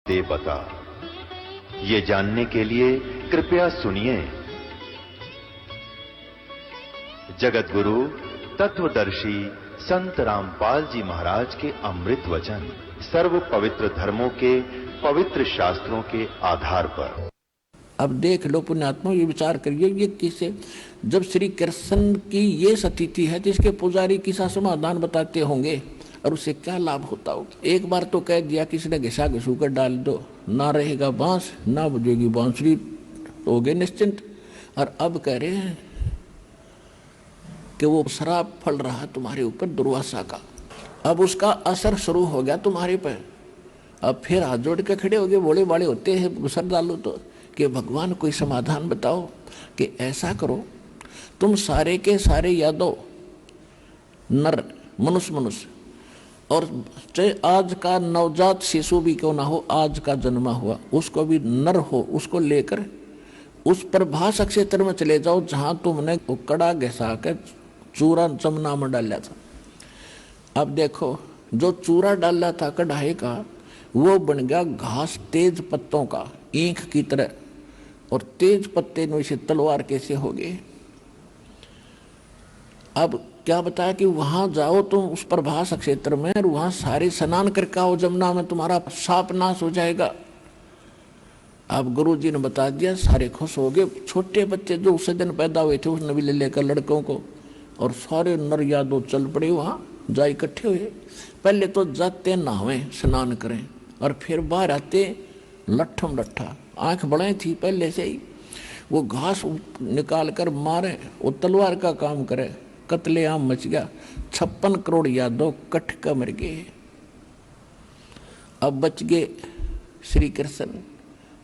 दे बता। ये जानने के लिए कृपया सुनिए। जगत गुरु तत्वदर्शी संत रामपाल जी महाराज के अमृत वचन सर्व पवित्र धर्मों के पवित्र शास्त्रों के आधार पर। अब देख लो पुण्यात्मा, ये विचार करिए, ये किसे जब श्री कृष्ण की ये स्थिति है जिसके पुजारी किसा समाधान बताते होंगे और उसे क्या लाभ होता होगा। एक बार तो कह दिया किसी ने घिसा घिसू कर डाल दो, ना रहेगा बांस ना बजेगी बांसुरी, हो गए निश्चिंत। और अब कह रहे हैं कि वो शराब फल रहा तुम्हारे ऊपर दुर्वासा का, अब उसका असर शुरू हो गया तुम्हारे पर। अब फिर हाथ जोड़ के खड़े हो गए, बोले बाले होते हैं गुसर डालो तो कि भगवान कोई समाधान बताओ कि ऐसा करो तुम सारे के सारे यादव नर मनुष्य और चाहे आज का नवजात शिशु भी क्यों ना हो, आज का जन्मा हुआ उसको भी नर हो, उसको लेकर उस प्रभास क्षेत्र में चले जाओ जहां तुमने कड़ा घसा कर चूरा चमना में डाला था। अब देखो जो चूरा डाला था कढ़ाई का वो बन गया घास तेज पत्तों का, ईंख की तरह, और तेज पत्ते में से तलवार कैसे हो गए। अब क्या बताया कि वहां जाओ तुम उस प्रभास क्षेत्र में और वहां सारे स्नान करके आओ जमुना में, तुम्हारा साप नाश हो जाएगा। अब गुरु जी ने बता दिया, सारे खुश हो गए। छोटे बच्चे जो उस दिन पैदा हुए थे उसने भी ले लेकर लड़कों को, और सारे नर यादव चल पड़े वहां जा इकट्ठे हुए। पहले तो जाते नहावे स्नान करें और फिर बाहर आते लट्ठम लट्ठा, आंख बड़े थी पहले से ही, वो घास निकाल कर मारे, वो तलवार का काम करे, कत्लेआम मच गया। 56 करोड़ यादव कट कर मर गए। अब बच गए श्री कृष्ण।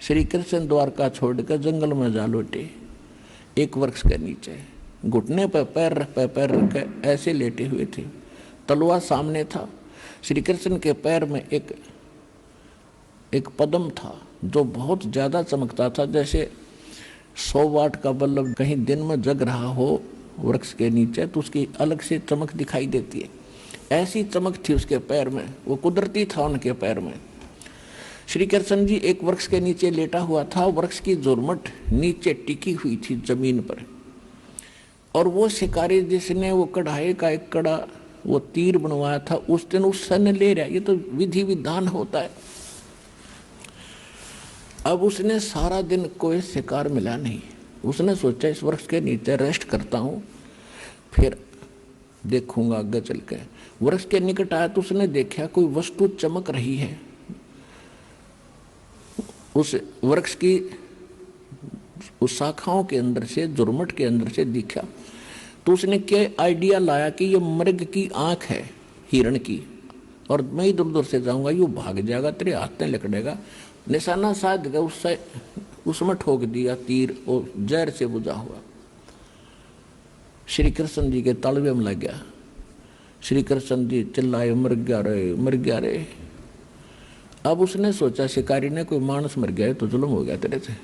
श्री कृष्ण द्वारका छोड़कर जंगल में जा लौटे, एक वृक्ष के नीचे घुटने पर पैर रख कर ऐसे लेटे हुए थे, तलवार सामने था। श्री कृष्ण के पैर में एक पद्म था जो बहुत ज्यादा चमकता था, जैसे 100 वाट का बल्ब कहीं दिन में जग रहा हो वृक्ष के नीचे तो उसकी अलग से चमक दिखाई देती है, ऐसी चमक थी उसके पैर में, वो कुदरती था उनके पैर में। श्री कृष्ण जी एक वृक्ष के नीचे लेटा हुआ था, वृक्ष की जुर्मट नीचे टिकी हुई थी जमीन पर, और वो शिकारी जिसने वो कढ़ाई का एक कड़ा वो तीर बनवाया था उस दिन उससे ले रहा, ये तो विधि विधान होता है। अब उसने सारा दिन कोई शिकार मिला नहीं, उसने सोचा इस वृक्ष के नीचे रेस्ट करता हूँ, फिर देखूंगा आगे चल के। वृक्ष के निकट आया तो उसने देखा कोई वस्तु चमक रही है। उस वृक्ष की उस शाखाओं के अंदर से, जुर्मट के अंदर से दिखा तो उसने क्या आइडिया लाया कि ये मृग की आंख है हिरण की, और मैं इधर उधर से जाऊंगा यू भाग जाएगा, तेरे हाथ में लकड़ेगा। निशाना साध गया, उससे उसमें ठोक दिया तीर और जहर से बुझा हुआ श्री कृष्ण जी के तालवे में लग गया। श्री कृष्ण जी चिल्लाए, मर गया रे मर गया रे। अब उसने सोचा शिकारी ने कोई मानस मर गया तो जुल्म हो गया तेरे से।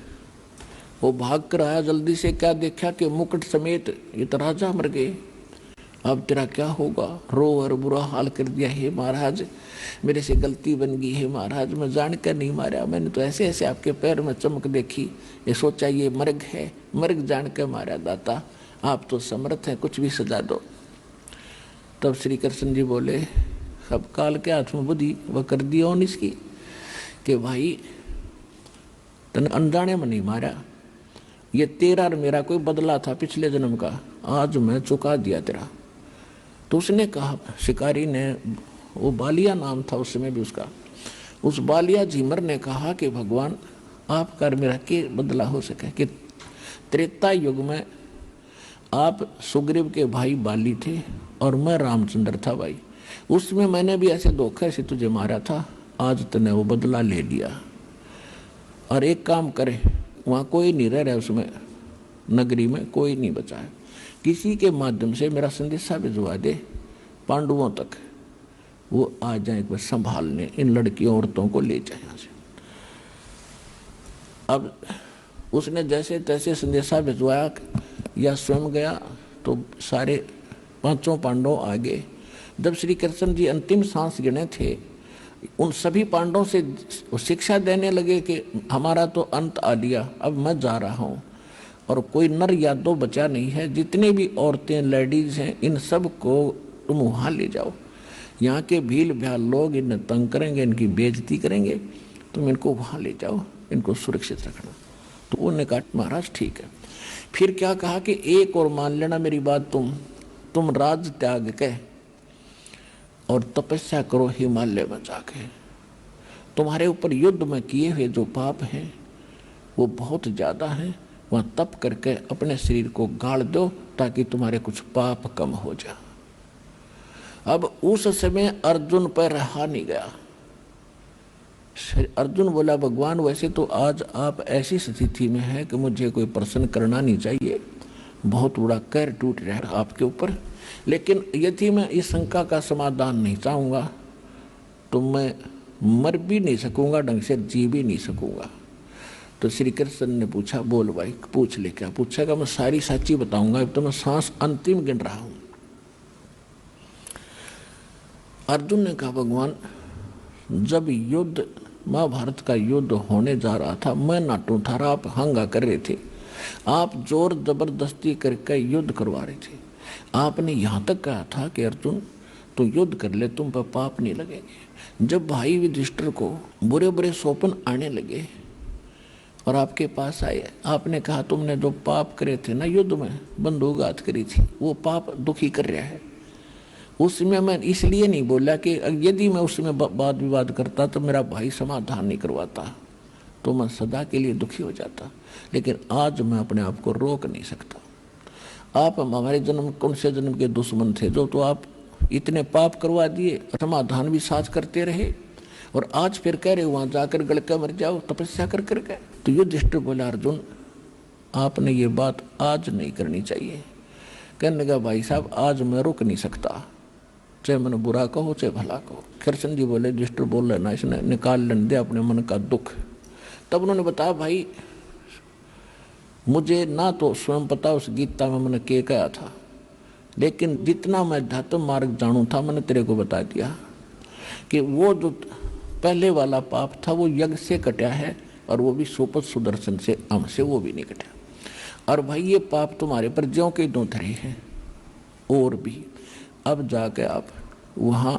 वो भाग कर आया जल्दी से, क्या देखा कि मुकुट समेत ये तो राजा मर गए। अब तेरा क्या होगा, रो और बुरा हाल कर दिया, हे महाराज मेरे से गलती बन गई है महाराज, मैं जानकर नहीं मारा, मैंने तो ऐसे ऐसे आपके पैर में चमक देखी, ये सोचा ये मृग है, मृग जानकर मारा दाता, आप तो समर्थ हैं, कुछ भी सजा दो। तब श्री कृष्ण जी बोले, अब काल के हाथ में बुद्धि वह कर दिया उन इसकी कि भाई तने अनजाने में नहीं मारा, ये तेरा और मेरा कोई बदला था पिछले जन्म का, आज मैं चुका दिया तेरा। तो उसने कहा, शिकारी ने, वो बालिया नाम था उस समय भी उसका, उस बालिया झीमर ने कहा कि भगवान आपका और मेरा के बदला हो सके कि त्रेता युग में आप सुग्रीव के भाई बाली थे और मैं रामचंद्र था भाई, उसमें मैंने भी ऐसे धोखे से तुझे मारा था, आज तूने वो बदला ले लिया। और एक काम करे, वहाँ कोई नहीं रह रहा, उसमें नगरी में कोई नहीं बचा है, किसी के माध्यम से मेरा संदेशा भिजवा दे पांडवों तक, वो आ जाए एक बार संभालने, इन लड़कियों औरतों को ले जाए यहाँ से। अब उसने जैसे तैसे संदेशा भिजवाया या स्वयं गया तो सारे 5 पांडव आ गए। जब श्री कृष्ण जी अंतिम सांस गिने थे उन सभी पांडवों से शिक्षा देने लगे कि हमारा तो अंत आ लिया, अब मैं जा रहा हूँ और कोई नर या दो बचा नहीं है, जितनी भी औरतें लेडीज हैं इन सब को तुम वहाँ ले जाओ, यहाँ के भील भ्याल लोग इन्हें तंग करेंगे, इनकी बेइज्जती करेंगे, तुम इनको वहाँ ले जाओ, इनको सुरक्षित रखना। तो उन्होंने कहा महाराज ठीक है। फिर क्या कहा कि एक और मान लेना मेरी बात, तुम राज त्याग के और तपस्या करो हिमालय में जाके, तुम्हारे ऊपर युद्ध में किए हुए जो पाप हैं वो बहुत ज़्यादा हैं, वहाँ तप करके अपने शरीर को गाड़ दो ताकि तुम्हारे कुछ पाप कम हो जाए। अब उस समय अर्जुन पर रहा नहीं गया। अर्जुन बोला भगवान वैसे तो आज आप ऐसी स्थिति में हैं कि मुझे कोई प्रश्न करना नहीं चाहिए, बहुत बड़ा कहर टूट रहा है आपके ऊपर, लेकिन यदि मैं इस शंका का समाधान नहीं चाहूँगा तो मैं मर भी नहीं सकूँगा, ढंग से जी भी नहीं सकूँगा। तो श्री कृष्ण ने पूछा बोल भाई पूछ ले, क्या पूछेगा? मैं सारी सच्ची बताऊँगा, अब तो मैं सांस अंतिम गिन रहा हूँ। अर्जुन ने कहा भगवान जब युद्ध महाभारत का युद्ध होने जा रहा था, मैं नाटू था, आप हंगा कर रहे थे, आप जोर जबरदस्ती करके युद्ध करवा रहे थे। आपने यहाँ तक कहा था कि अर्जुन तू युद्ध कर ले, तुम पर पाप नहीं लगेंगे। जब भाई युधिष्ठिर को बुरे बुरे स्वप्न आने लगे और आपके पास आए, आपने कहा तुमने जो पाप करे थे ना युद्ध में, बंदूकघात करी थी, वो पाप दुखी कर रहा है। उसमें मैं इसलिए नहीं बोला कि यदि मैं उसमें वाद विवाद करता तो मेरा भाई समाधान नहीं करवाता तो मैं सदा के लिए दुखी हो जाता, लेकिन आज मैं अपने आप को रोक नहीं सकता। आप हमारे जन्म कौन से जन्म के दुश्मन थे जो तो आप इतने पाप करवा दिए, समाधान भी साथ करते रहे, और आज फिर कह रहे वहां जाकर गड़कर मर जाओ तपस्या कर करके। तो युधिष्ठिर बोला कृष्ण आपने ये बात आज नहीं करनी चाहिए। कहने लगा भाई साहब आज मैं रुक नहीं सकता, चाहे मन बुरा कहो चाहे भला कहो। कृष्ण जी बोले युधिष्ठिर बोल रहे ना, इसने निकाल लेने दे अपने मन का दुख। तब उन्होंने बताया भाई मुझे ना तो स्वयं पता उस गीता में मैंने क्या कहा था, लेकिन जितना मैं अध्यात्म मार्ग जानू था मैंने तेरे को बता दिया कि वो जो पहले वाला पाप था वो यज्ञ से कटा है, और वो भी सोपत सुदर्शन से हमसे वो भी नहीं कटा। और भाई ये पाप तुम्हारे पर ज्यों के त्यों धरे हैं और भी। अब जाके आप वहाँ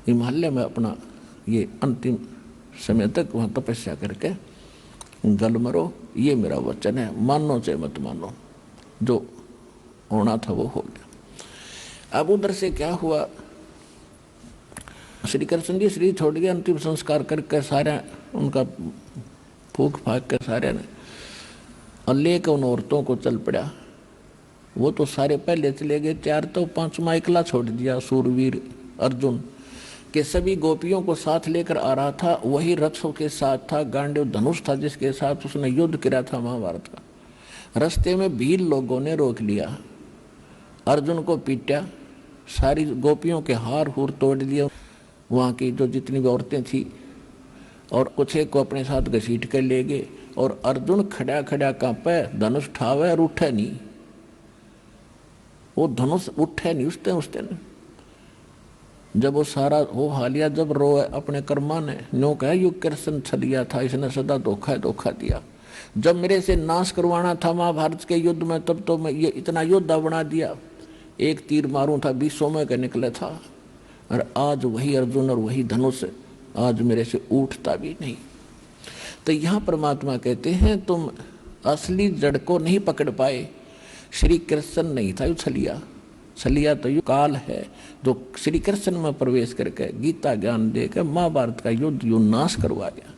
हिमालय में अपना ये अंतिम समय तक वहाँ तपस्या करके गल मरो, ये मेरा वचन है, मानो चाहे मत मानो, जो होना था वो हो गया। अब उधर से क्या हुआ, श्री कृष्ण जी शरीर छोड़ गया, अंतिम संस्कार करके सारे उनका फूक फाक के सारे ने और लेकर उन औरतों को चल पड़ा। वो तो सारे पहले चले गए, 4 तो 5वां एकला छोड़ दिया सूरवीर अर्जुन के सभी गोपियों को साथ लेकर आ रहा था, वही रथों के साथ था, गांडीव धनुष था जिसके साथ उसने युद्ध किया था महाभारत का। रास्ते में भील लोगों ने रोक लिया, अर्जुन को पीटा, सारी गोपियों के हार हूर तोड़ दिए, वहाँ की जो जितनी भी औरतें थी, और कुछ एक को अपने साथ घसीट कर ले गए। और अर्जुन खड़ा खड़ा कांपे, धनुष ठावे और उठे नहीं, वो धनुष उठे नहीं उस दिन। जब वो सारा हो हालिया, जब रोए अपने कर्मा ने नो कहा युग कृष्ण छलिया था, इसने सदा धोखा दिया। जब मेरे से नाश करवाना था महाभारत के युद्ध में, तब तो मैं ये इतना योद्धा बना दिया, एक तीर मारूं था 20 में का निकला था, और आज वही अर्जुन और वही धनुष आज मेरे से उठता भी नहीं। तो यहाँ परमात्मा कहते हैं तुम असली जड़ को नहीं पकड़ पाए। श्री कृष्ण नहीं था, छलिया तो यू काल है जो श्री कृष्ण में प्रवेश करके गीता ज्ञान देकर महाभारत का युद्ध यू नाश करवा गया।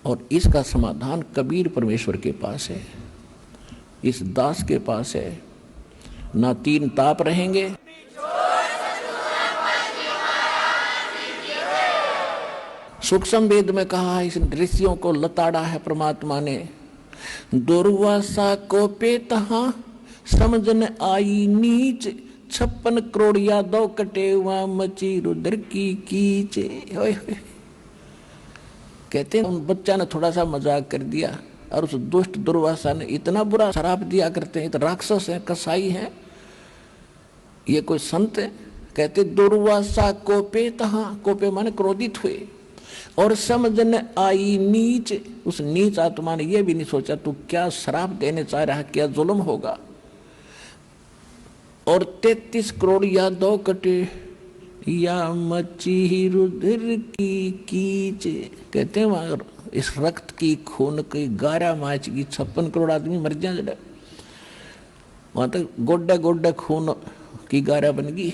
और इसका समाधान कबीर परमेश्वर के पास है, इस दास के पास है। ना 3 ताप रहेंगे, सूक्ष्म वेद में कहा है, इस ऋषियों को लताड़ा है परमात्मा ने। दुर्वासा को पे तहा समझन आई नीच, 56 करोड़ यादव कटे वहां मची रुद्र की कीचे। कहते हैं उन बच्चा ने थोड़ा सा मजाक कर दिया और उस दुष्ट दुर्वासा ने इतना बुरा श्राप दिया करते हैं, तो राक्षस है, कसाई है, ये कोई संत है? कहते दुर्वासा कोपे तहा, कोपे माने क्रोधित हुए, और समझन आई नीच, उस नीच आत्मा ने यह भी नहीं सोचा तू क्या श्राप देने चाह रहा है, क्या जुल्म होगा। और 33 करोड़ यादव कटे या मची रुधिर की कीच, कहते हैं वहां इस रक्त की खून की गारा माच की 56 करोड़ आदमी मर जाए, वहां तक गोड्डा गोड्डा खून की गारा बन गई।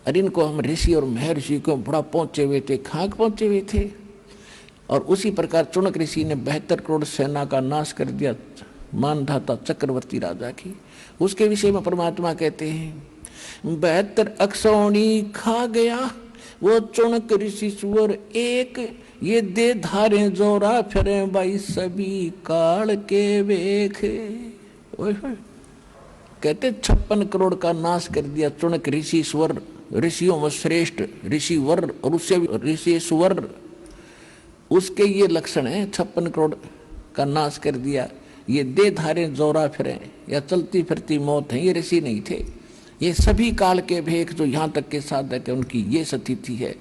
और इनको हम ऋषि और महर्षि को बड़ा पहुंचे हुए थे, खाक पहुंचे हुए थे। और उसी प्रकार चुनक ऋषि ने 72 करोड़ सेना का नाश कर दिया, मानधाता चक्रवर्ती राजा की। उसके विषय में परमात्मा कहते हैं 72 अक्षौणी खा गया वो चुनक ऋषि सुअर एक, ये दे धारे जोरा फिरे भाई सभी काल के वेख। कहते 56 करोड़ का नाश कर दिया चुनक ऋषि स्वर, ऋषियों में श्रेष्ठ ऋषि वर, और उससे ऋषि स्वर, उसके ये लक्षण है। 56 करोड़ का नाश कर दिया, ये दे धारे जोरा फिरे या चलती फिरती मौत है, ये ऋषि नहीं थे। ये सभी काल के भेख जो यहाँ तक के साथ रहते उनकी ये स्थिति है।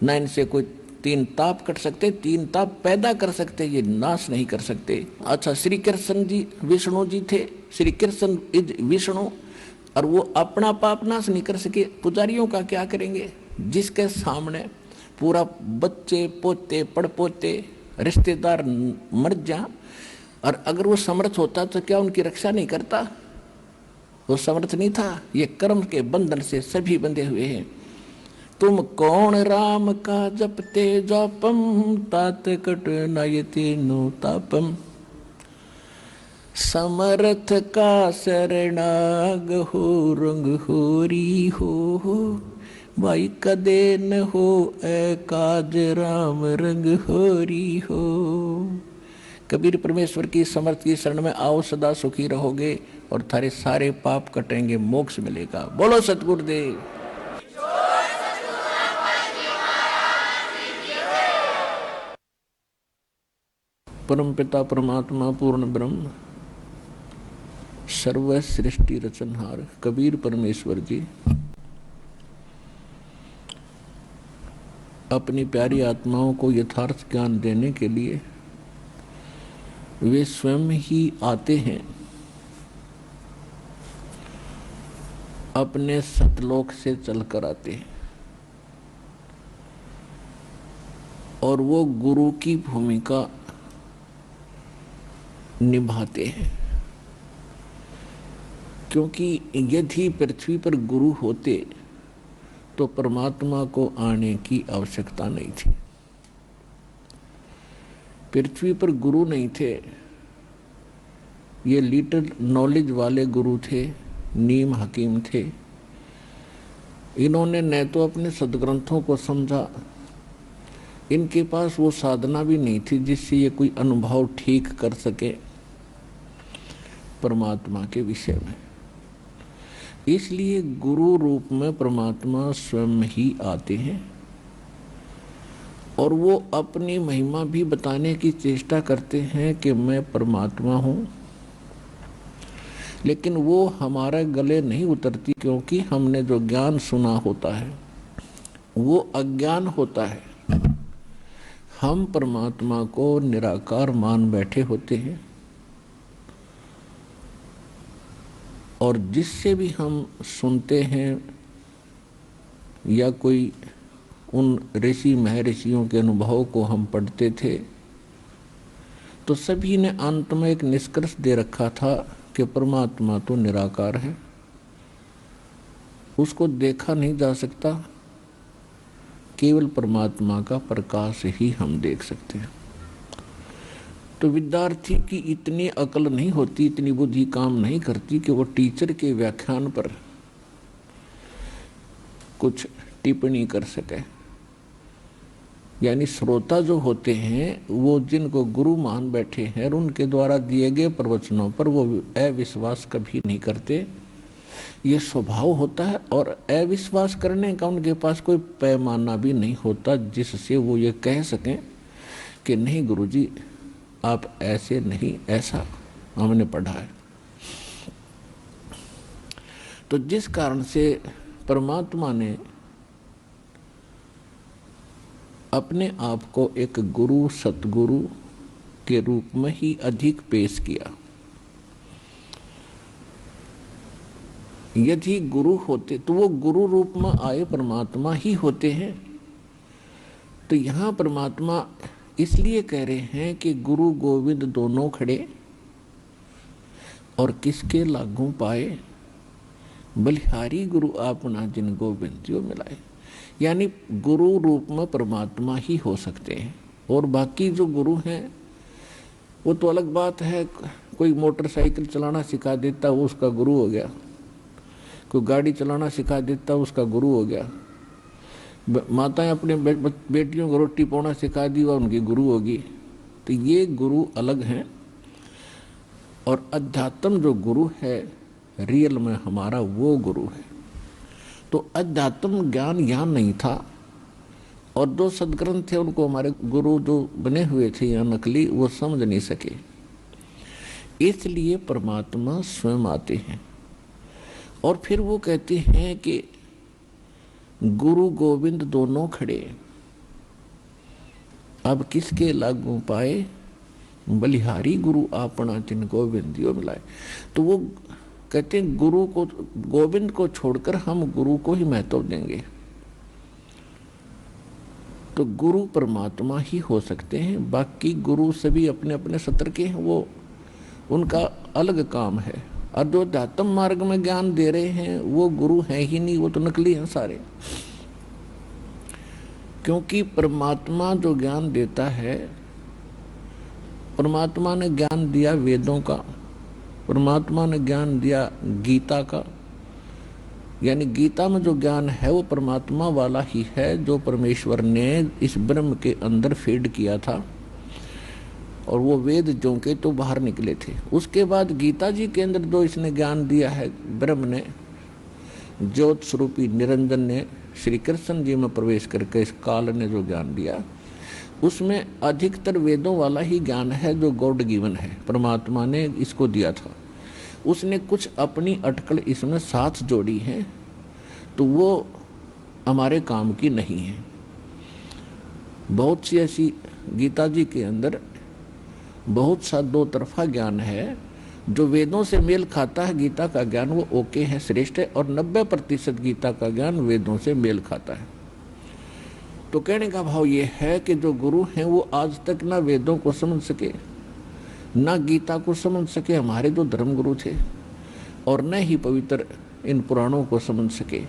न इनसे कोई 3 ताप कट सकते, 3 ताप पैदा कर सकते, ये नाश नहीं कर सकते। अच्छा, श्री कृष्ण जी विष्णु जी थे, श्री कृष्ण इज विष्णु, और वो अपना पाप नाश नहीं कर सके, पुजारियों का क्या करेंगे जिसके सामने पूरा बच्चे पोते पड़पोते रिश्तेदार मर जा, और अगर वो समर्थ होता तो क्या उनकी रक्षा नहीं करता? वो समर्थ नहीं था। ये कर्म के बंधन से सभी बंधे हुए हैं। तुम कौन राम का जपते जापम, तात कट नयते नो तापम, समर्थ का शरणाग हो रंग होरी हो, भाई कदे न हो ए काज राम रंग होरी हो। कबीर परमेश्वर की समर्थ की शरण में आओ, सदा सुखी रहोगे और थारे सारे पाप कटेंगे, मोक्ष मिलेगा। बोलो सतगुरुदेव। परम पिता परमात्मा पूर्ण ब्रह्म सर्व सृष्टि रचनहार कबीर परमेश्वर जी अपनी प्यारी आत्माओं को यथार्थ ज्ञान देने के लिए वे स्वयं ही आते हैं, अपने सतलोक से चलकर आते हैं, और वो गुरु की भूमिका निभाते हैं। क्योंकि यदि पृथ्वी पर गुरु होते तो परमात्मा को आने की आवश्यकता नहीं थी। पृथ्वी पर गुरु नहीं थे, ये लिटिल नॉलेज वाले गुरु थे, नीम हकीम थे। इन्होंने न तो अपने सदग्रंथों को समझा, इनके पास वो साधना भी नहीं थी जिससे ये कोई अनुभव ठीक कर सके परमात्मा के विषय में। इसलिए गुरु रूप में परमात्मा स्वयं ही आते हैं, और वो अपनी महिमा भी बताने की चेष्टा करते हैं कि मैं परमात्मा हूँ, लेकिन वो हमारे गले नहीं उतरती, क्योंकि हमने जो ज्ञान सुना होता है वो अज्ञान होता है। हम परमात्मा को निराकार मान बैठे होते हैं, और जिससे भी हम सुनते हैं या कोई उन ऋषि महर्षियों के अनुभव को हम पढ़ते थे, तो सभी ने अंत में एक निष्कर्ष दे रखा था कि परमात्मा तो निराकार है, उसको देखा नहीं जा सकता, केवल परमात्मा का प्रकाश ही हम देख सकते हैं। तो विद्यार्थी की इतनी अकल नहीं होती, इतनी बुद्धि काम नहीं करती कि वो टीचर के व्याख्यान पर कुछ टिप्पणी कर सके। यानी श्रोता जो होते हैं वो जिनको गुरु मान बैठे हैं, उनके द्वारा दिए गए प्रवचनों पर वो अविश्वास कभी नहीं करते। ये स्वभाव होता है, और अविश्वास करने का उनके पास कोई पैमाना भी नहीं होता जिससे वो ये कह सकें कि नहीं गुरुजी आप ऐसे नहीं, ऐसा हमने पढ़ा है। तो जिस कारण से परमात्मा ने अपने आप को एक गुरु सतगुरु के रूप में ही अधिक पेश किया। यदि गुरु होते तो वो गुरु रूप में आए परमात्मा ही होते हैं। तो यहाँ परमात्मा इसलिए कह रहे हैं कि गुरु गोविंद दोनों खड़े और किसके लागू पाए, बलिहारी गुरु आपना जिन गोविंद जो मिलाए। यानी गुरु रूप में परमात्मा ही हो सकते हैं, और बाकी जो गुरु हैं वो तो अलग बात है। कोई मोटरसाइकिल चलाना सिखा देता वो उसका गुरु हो गया, कोई गाड़ी चलाना सिखा देता उसका गुरु हो गया, माताएं अपने बेटियों को रोटी पाना सिखा दी वह उनकी गुरु होगी। तो ये गुरु अलग हैं, और अध्यात्म जो गुरु है रियल में हमारा वो गुरु है। तो अध्यात्म ज्ञान यहाँ नहीं था, और जो सदग्रंथ थे उनको हमारे गुरु जो बने हुए थे या नकली वो समझ नहीं सके, इसलिए परमात्मा स्वयं आते हैं। और फिर वो कहते हैं कि गुरु गोविंद दोनों खड़े, अब किसके लागू पाए, बलिहारी गुरु आपना जिन गोविंद यो मिलाए। तो वो कहते हैं गुरु को, गोविंद को छोड़कर हम गुरु को ही महत्व देंगे। तो गुरु परमात्मा ही हो सकते हैं, बाकी गुरु सभी अपने अपने सत्र के हैं, वो उनका अलग काम है। और जो अध्यात्म मार्ग में ज्ञान दे रहे हैं वो गुरु हैं ही नहीं, वो तो नकली हैं सारे। क्योंकि परमात्मा जो ज्ञान देता है, परमात्मा ने ज्ञान दिया वेदों का, परमात्मा ने ज्ञान दिया गीता का, यानी गीता में जो ज्ञान है वो परमात्मा वाला ही है, जो परमेश्वर ने इस ब्रह्म के अंदर फीड किया था, और वो वेद जो के तो बाहर निकले थे। उसके बाद गीता जी के अंदर जो इसने ज्ञान दिया है, ब्रह्म ने, ज्योत स्वरूपी निरंजन ने श्री कृष्ण जी में प्रवेश करके इस काल ने जो ज्ञान दिया, उसमें अधिकतर वेदों वाला ही ज्ञान है जो गॉड गिवन है, परमात्मा ने इसको दिया था। उसने कुछ अपनी अटकल इसमें साथ जोड़ी है, तो वो हमारे काम की नहीं है। बहुत सी ऐसी गीता जी के अंदर बहुत सा दो तरफा ज्ञान है, जो वेदों से मेल खाता है गीता का ज्ञान वो ओके है, श्रेष्ठ है, और 90% गीता का ज्ञान वेदों से मेल खाता है। तो कहने का भाव ये है कि जो गुरु हैं वो आज तक ना वेदों को समझ सके, ना गीता को समझ सके, हमारे जो धर्म गुरु थे, और न ही पवित्र इन पुराणों को समझ सके।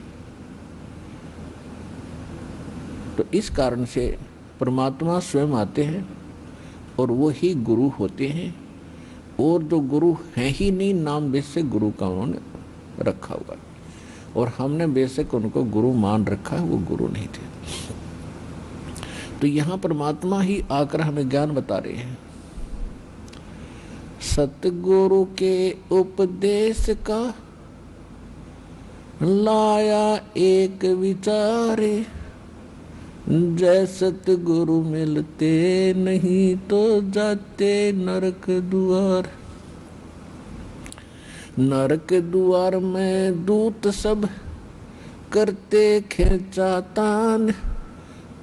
तो इस कारण से परमात्मा स्वयं आते हैं और वो ही गुरु होते हैं, और जो गुरु हैं ही नहीं, नाम बेशक गुरु का उन्होंने रखा हुआ, और हमने बेशक उनको गुरु मान रखा है, वो गुरु नहीं थे। तो यहाँ परमात्मा ही आकर हमें ज्ञान बता रहे हैं। सतगुरु के उपदेश का लाया एक विचारे, जय सतगुरु मिलते नहीं तो जाते नरक द्वार। नरक द्वार में दूत सब करते खिंचातान,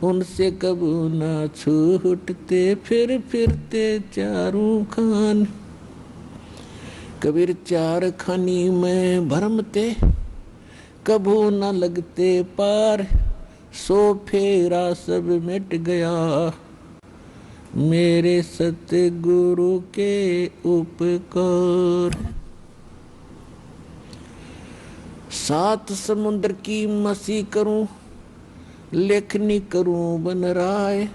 उनसे कबू ना छूटते फिर फिरते चारों खान। कबीर चार खानी में भरमते कबू न लगते पार, सो फेरा सब मिट गया मेरे सतगुरु के उपकार। सात समुद्र की मसी करूं, लेखनी करूं बन राय,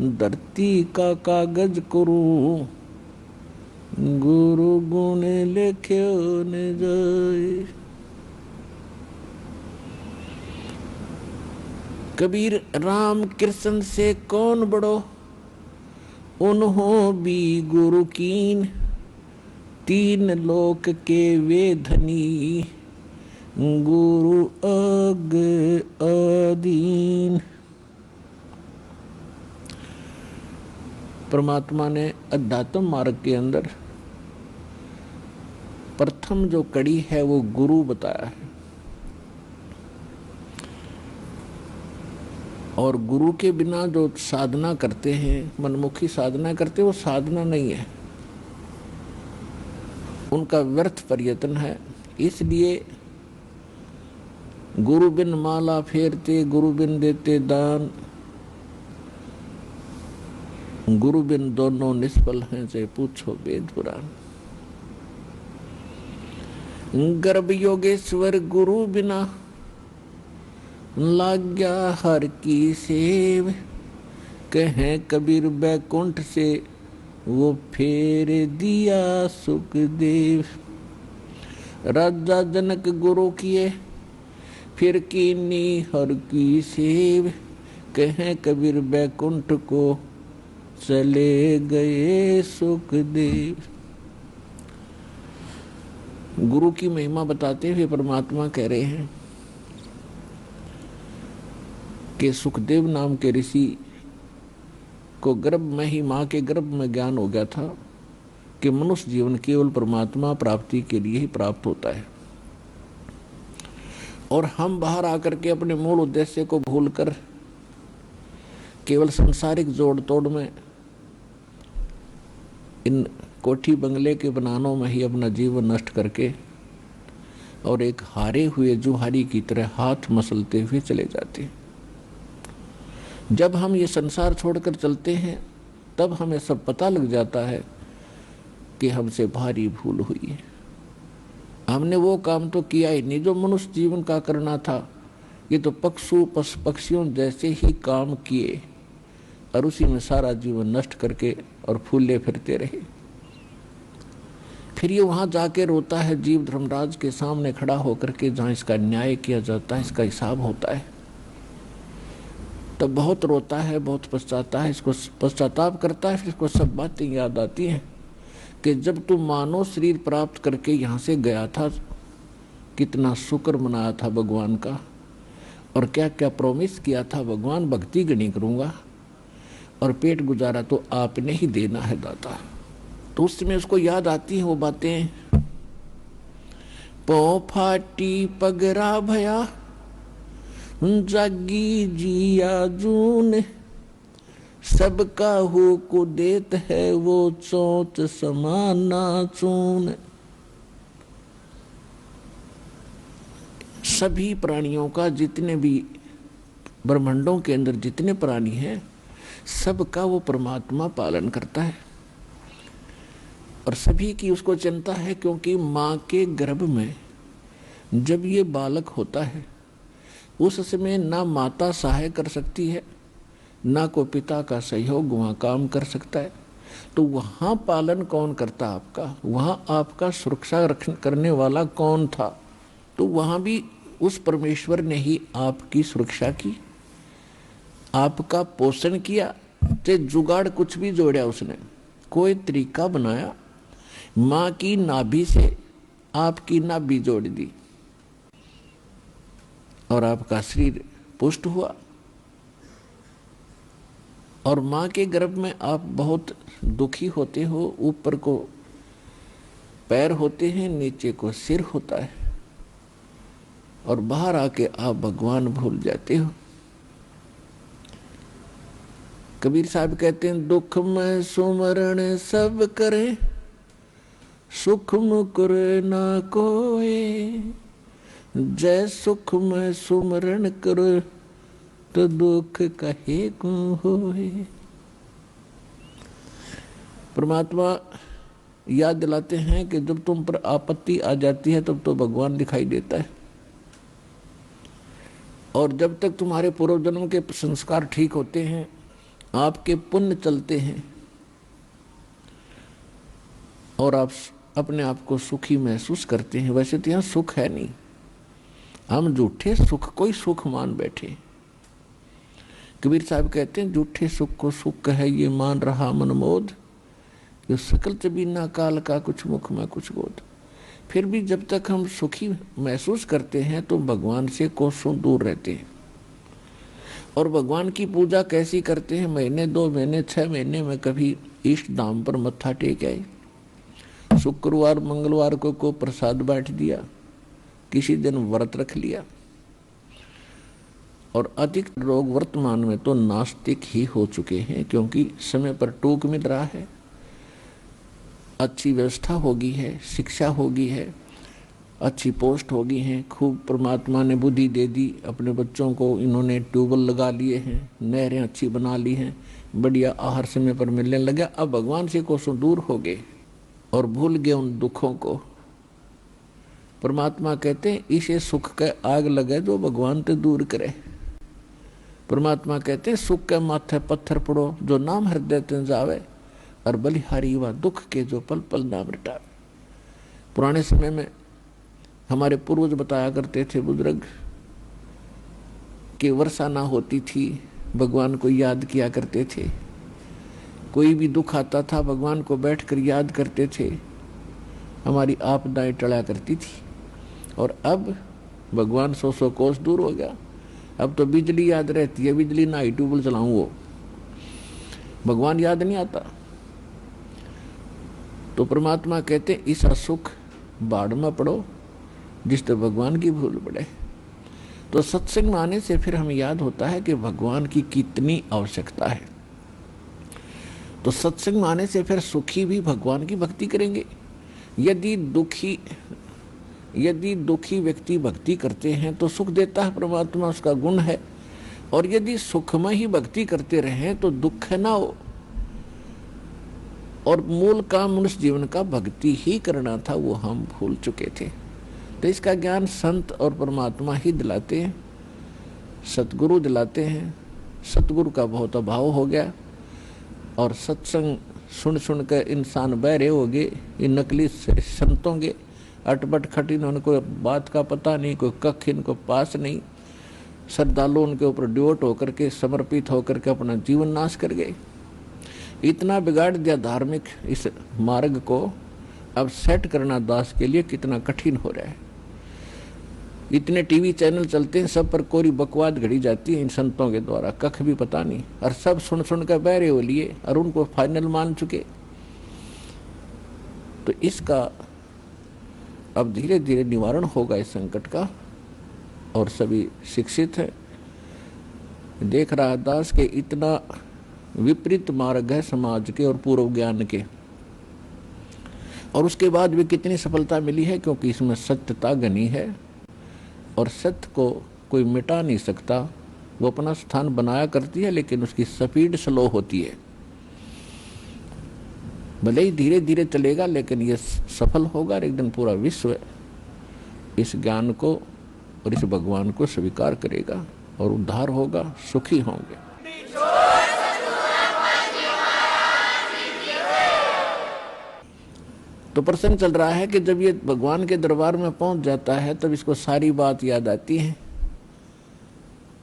धरती का कागज करूं, गुरु गुण लिख्यो न जाए। कबीर राम कृष्ण से कौन बड़ो, उन्हों भी गुरु कीन, तीन लोक के वे धनी, गुरु अग अधीन। परमात्मा ने अध्यात्म मार्ग के अंदर प्रथम जो कड़ी है वो गुरु बताया है। और गुरु के बिना जो साधना करते हैं, मनमुखी साधना करते, वो साधना नहीं है, उनका व्यर्थ प्रयत्न है। इसलिए गुरु बिन माला फेरते, गुरु बिन देते दान, गुरु बिन दोनों निष्फल हैं, से पूछो वेद पुराण। गर्भ योगेश्वर गुरु बिना, लाग्या हर की सेव, कहें कबीर बैकुंठ से, वो फेर दिया सुखदेव। राजा जनक गुरु किए, फिर कीनी हर की सेव, कहें कबीर बैकुंठ को, चले गए सुखदेव। गुरु की महिमा बताते हुए परमात्मा कह रहे हैं कि सुखदेव नाम के ऋषि को गर्भ में ही, मां के गर्भ में ज्ञान हो गया था कि मनुष्य जीवन केवल परमात्मा प्राप्ति के लिए ही प्राप्त होता है, और हम बाहर आकर के अपने मूल उद्देश्य को भूलकर केवल सांसारिक जोड़ तोड़ में, इन कोठी बंगले के बनानों में ही अपना जीवन नष्ट करके और एक हारे हुए जुहारी की तरह हाथ मसलते हुए चले जाते हैं। जब हम ये संसार छोड़कर चलते हैं तब हमें सब पता लग जाता है कि हमसे भारी भूल हुई है। हमने वो काम तो किया ही नहीं जो मनुष्य जीवन का करना था। ये तो पक्षियों जैसे ही काम किए और उसी में सारा जीवन नष्ट करके और फूले फिरते रहे। फिर ये वहां जाके रोता है जीव धर्मराज के सामने खड़ा होकर के, जहां इसका न्याय किया जाता है, इसका हिसाब होता है। तो बहुत रोता है, बहुत पछताता है, इसको पश्चाताप करता है। फिर इसको सब बातें याद आती हैं कि जब तू मानव शरीर प्राप्त करके यहाँ से गया था, कितना शुक्र मनाया था भगवान का, और क्या क्या प्रॉमिस किया था भगवान, भक्ति गणी करूँगा और पेट गुजारा तो आपने ही देना है दाता। तो उस समय उसको याद आती हैं वो बातें। पौ फाटी पगरा भया, जागी जिया जून, सबका हो को देत है वो चोट समाना चून। सभी प्राणियों का, जितने भी ब्रह्मांडों के अंदर जितने प्राणी हैं, सबका वो परमात्मा पालन करता है और सभी की उसको चिंता है। क्योंकि माँ के गर्भ में जब ये बालक होता है उस समय ना माता सहाय कर सकती है, ना को पिता का सहयोग वहाँ काम कर सकता है। तो वहाँ पालन कौन करता आपका, वहाँ आपका सुरक्षा करने वाला कौन था? तो वहाँ भी उस परमेश्वर ने ही आपकी सुरक्षा की, आपका पोषण किया। ते जुगाड़ कुछ भी जोड़ा उसने, कोई तरीका बनाया, माँ की नाभि से आपकी नाभि जोड़ दी और आपका शरीर पुष्ट हुआ। और माँ के गर्भ में आप बहुत दुखी होते हो, ऊपर को पैर होते हैं, नीचे को सिर होता है, और बाहर आके आप भगवान भूल जाते हो। कबीर साहब कहते हैं, दुख में सुमरण सब करे, सुख मुकुर ना कोय, जय सुख में सुमरण करो, तो दुख कहे को होए। परमात्मा याद दिलाते हैं कि जब तुम पर आपत्ति आ जाती है तब तो भगवान दिखाई देता है, और जब तक तुम्हारे पूर्व जन्म के संस्कार ठीक होते हैं, आपके पुण्य चलते हैं और आप अपने आप को सुखी महसूस करते हैं। वैसे तो यहाँ सुख है नहीं, हम झूठे सुख कोई सुख मान बैठे। कबीर साहब कहते हैं, झूठे सुख को सुख है ये मान रहा मनमोद, ये सकल चबीना काल का कुछ मुख में कुछ गोद। फिर भी जब तक हम सुखी महसूस करते हैं तो भगवान से कोसों दूर रहते हैं। और भगवान की पूजा कैसी करते हैं? महीने 2 महीने 6 महीने में कभी इष्ट धाम पर मत्था टेक आए, शुक्रवार मंगलवार को प्रसाद बांट दिया, किसी दिन व्रत रख लिया, और अधिक लोग वर्तमान में तो नास्तिक ही हो चुके हैं, क्योंकि समय पर टूक मिल रहा है, अच्छी व्यवस्था होगी है, शिक्षा होगी है, अच्छी पोस्ट होगी है, खूब परमात्मा ने बुद्धि दे दी, अपने बच्चों को इन्होंने ट्यूबवेल लगा लिए हैं, नहरें अच्छी बना ली हैं, बढ़िया आहार समय पर मिलने लगा। अब भगवान से कोसों दूर हो गए और भूल गए उन दुखों को। परमात्मा कहते हैं इसे सुख के आग लगे जो भगवान ते दूर करे। परमात्मा कहते हैं सुख के माथे पत्थर पड़ो जो नाम हृदय ते जावे, और बलिहारी व दुख के जो पल पल नाम रटावे। पुराने समय में हमारे पूर्वज बताया करते थे बुजुर्ग कि वर्षा ना होती थी, भगवान को याद किया करते थे, कोई भी दुख आता था भगवान को बैठकर याद करते थे, हमारी आपदाएं टला करती थी। और अब भगवान 100 कोस दूर हो गया, अब तो बिजली याद रहती है, बिजली ना ही ट्यूबवेल चलाऊं वो भगवान याद नहीं आता। तो परमात्मा कहते ऐसा सुख बाढ़ में पड़ो जिससे भगवान की भूल पड़े। तो सत्संग में आने से फिर हमें याद होता है कि भगवान की कितनी आवश्यकता है। तो सत्संग में आने से फिर सुखी भी भगवान की भक्ति करेंगे। यदि दुखी व्यक्ति भक्ति करते हैं तो सुख देता है परमात्मा, उसका गुण है। और यदि सुख में ही भक्ति करते रहें तो दुख है ना हो। और मूल काम मनुष्य जीवन का भक्ति ही करना था, वो हम भूल चुके थे। तो इसका ज्ञान संत और परमात्मा ही दिलाते हैं, सतगुरु दिलाते हैं। सतगुरु का बहुत अभाव हो गया और सत्संग सुन सुन कर इंसान बहरे हो गए। ये नकली संतों के अटपट खटिन, उनको बात का पता नहीं, कोई कख इनको पास नहीं। श्रद्धालु उनके ऊपर ड्योट होकर के समर्पित होकर के अपना जीवन नाश कर गए। इतना बिगाड़ दिया धार्मिक इस मार्ग को, अब सेट करना दास के लिए कितना कठिन हो रहा है। इतने टीवी चैनल चलते हैं, सब पर कोरी बकवाद घड़ी जाती है इन संतों के द्वारा, कख भी पता नहीं, और सब सुन सुन कर बहरे हो लिए और उनको फाइनल मान चुके। तो इसका अब धीरे धीरे निवारण होगा इस संकट का। और सभी शिक्षित है, देख रहा दास के इतना विपरीत मार्ग है समाज के और पूर्व ज्ञान के, और उसके बाद भी कितनी सफलता मिली है, क्योंकि इसमें सत्यता घनी है और सत्य को कोई मिटा नहीं सकता। वो अपना स्थान बनाया करती है लेकिन उसकी स्पीड स्लो होती है। भले ही धीरे धीरे चलेगा लेकिन ये सफल होगा और एक दिन पूरा विश्व इस ज्ञान को और इस भगवान को स्वीकार करेगा और उद्धार होगा, सुखी होंगे। तो प्रसंग चल रहा है कि जब ये भगवान के दरबार में पहुंच जाता है तब इसको सारी बात याद आती है।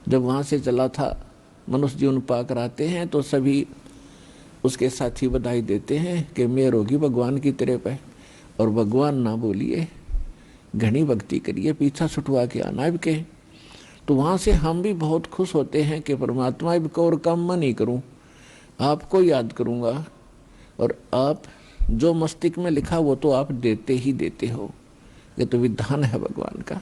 जब वहां से चला था, मनुष्य जीवन पाकर आते हैं तो सभी उसके साथी बधाई देते हैं कि मेहर होगी भगवान की तरह पे, और भगवान ना बोलिए, घनी भक्ति करिए, पीछा छुटवा के आना अब के। तो वहां से हम भी बहुत खुश होते हैं कि परमात्मा अब को और काम मैं नहीं करूं, आपको याद करूंगा, और आप जो मस्तिष्क में लिखा वो तो आप देते ही देते हो। ये तो विधान है भगवान का।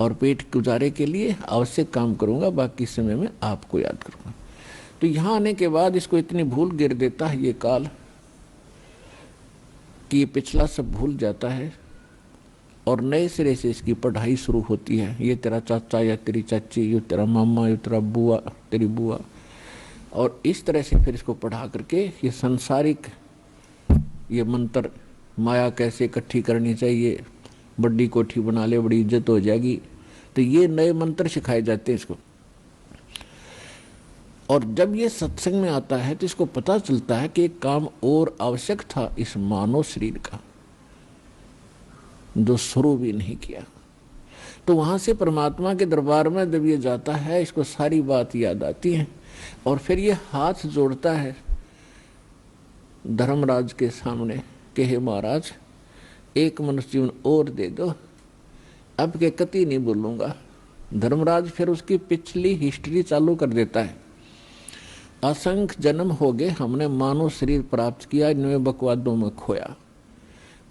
और पेट गुजारे के लिए आवश्यक काम करूंगा, बाकी समय में आपको याद करूंगा। तो यहाँ आने के बाद इसको इतनी भूल गिर देता है ये काल कि ये पिछला सब भूल जाता है और नए सिरे से इसकी पढ़ाई शुरू होती है। ये तेरा चाचा या तेरी चाची, ये तेरा मामा, ये तेरा बुआ, तेरी बुआ, और इस तरह से फिर इसको पढ़ा करके ये सांसारिक ये मंत्र, माया कैसे इकट्ठी करनी चाहिए, बड़ी कोठी बना ले बड़ी इज्जत हो जाएगी, तो ये नए मंत्र सिखाए जाते हैं इसको। और जब ये सत्संग में आता है तो इसको पता चलता है कि एक काम और आवश्यक था इस मानव शरीर का, जो शुरू भी नहीं किया। तो वहां से परमात्मा के दरबार में जब ये जाता है, इसको सारी बात याद आती है और फिर ये हाथ जोड़ता है धर्मराज के सामने कि हे महाराज, एक मनुष्य जीवन और दे दो, अब के कति नहीं बोलूंगा। धर्मराज फिर उसकी पिछली हिस्ट्री चालू कर देता है। असंख्य जन्म हो गए, हमने मानव शरीर प्राप्त किया, इनमें बकवादों में खोया,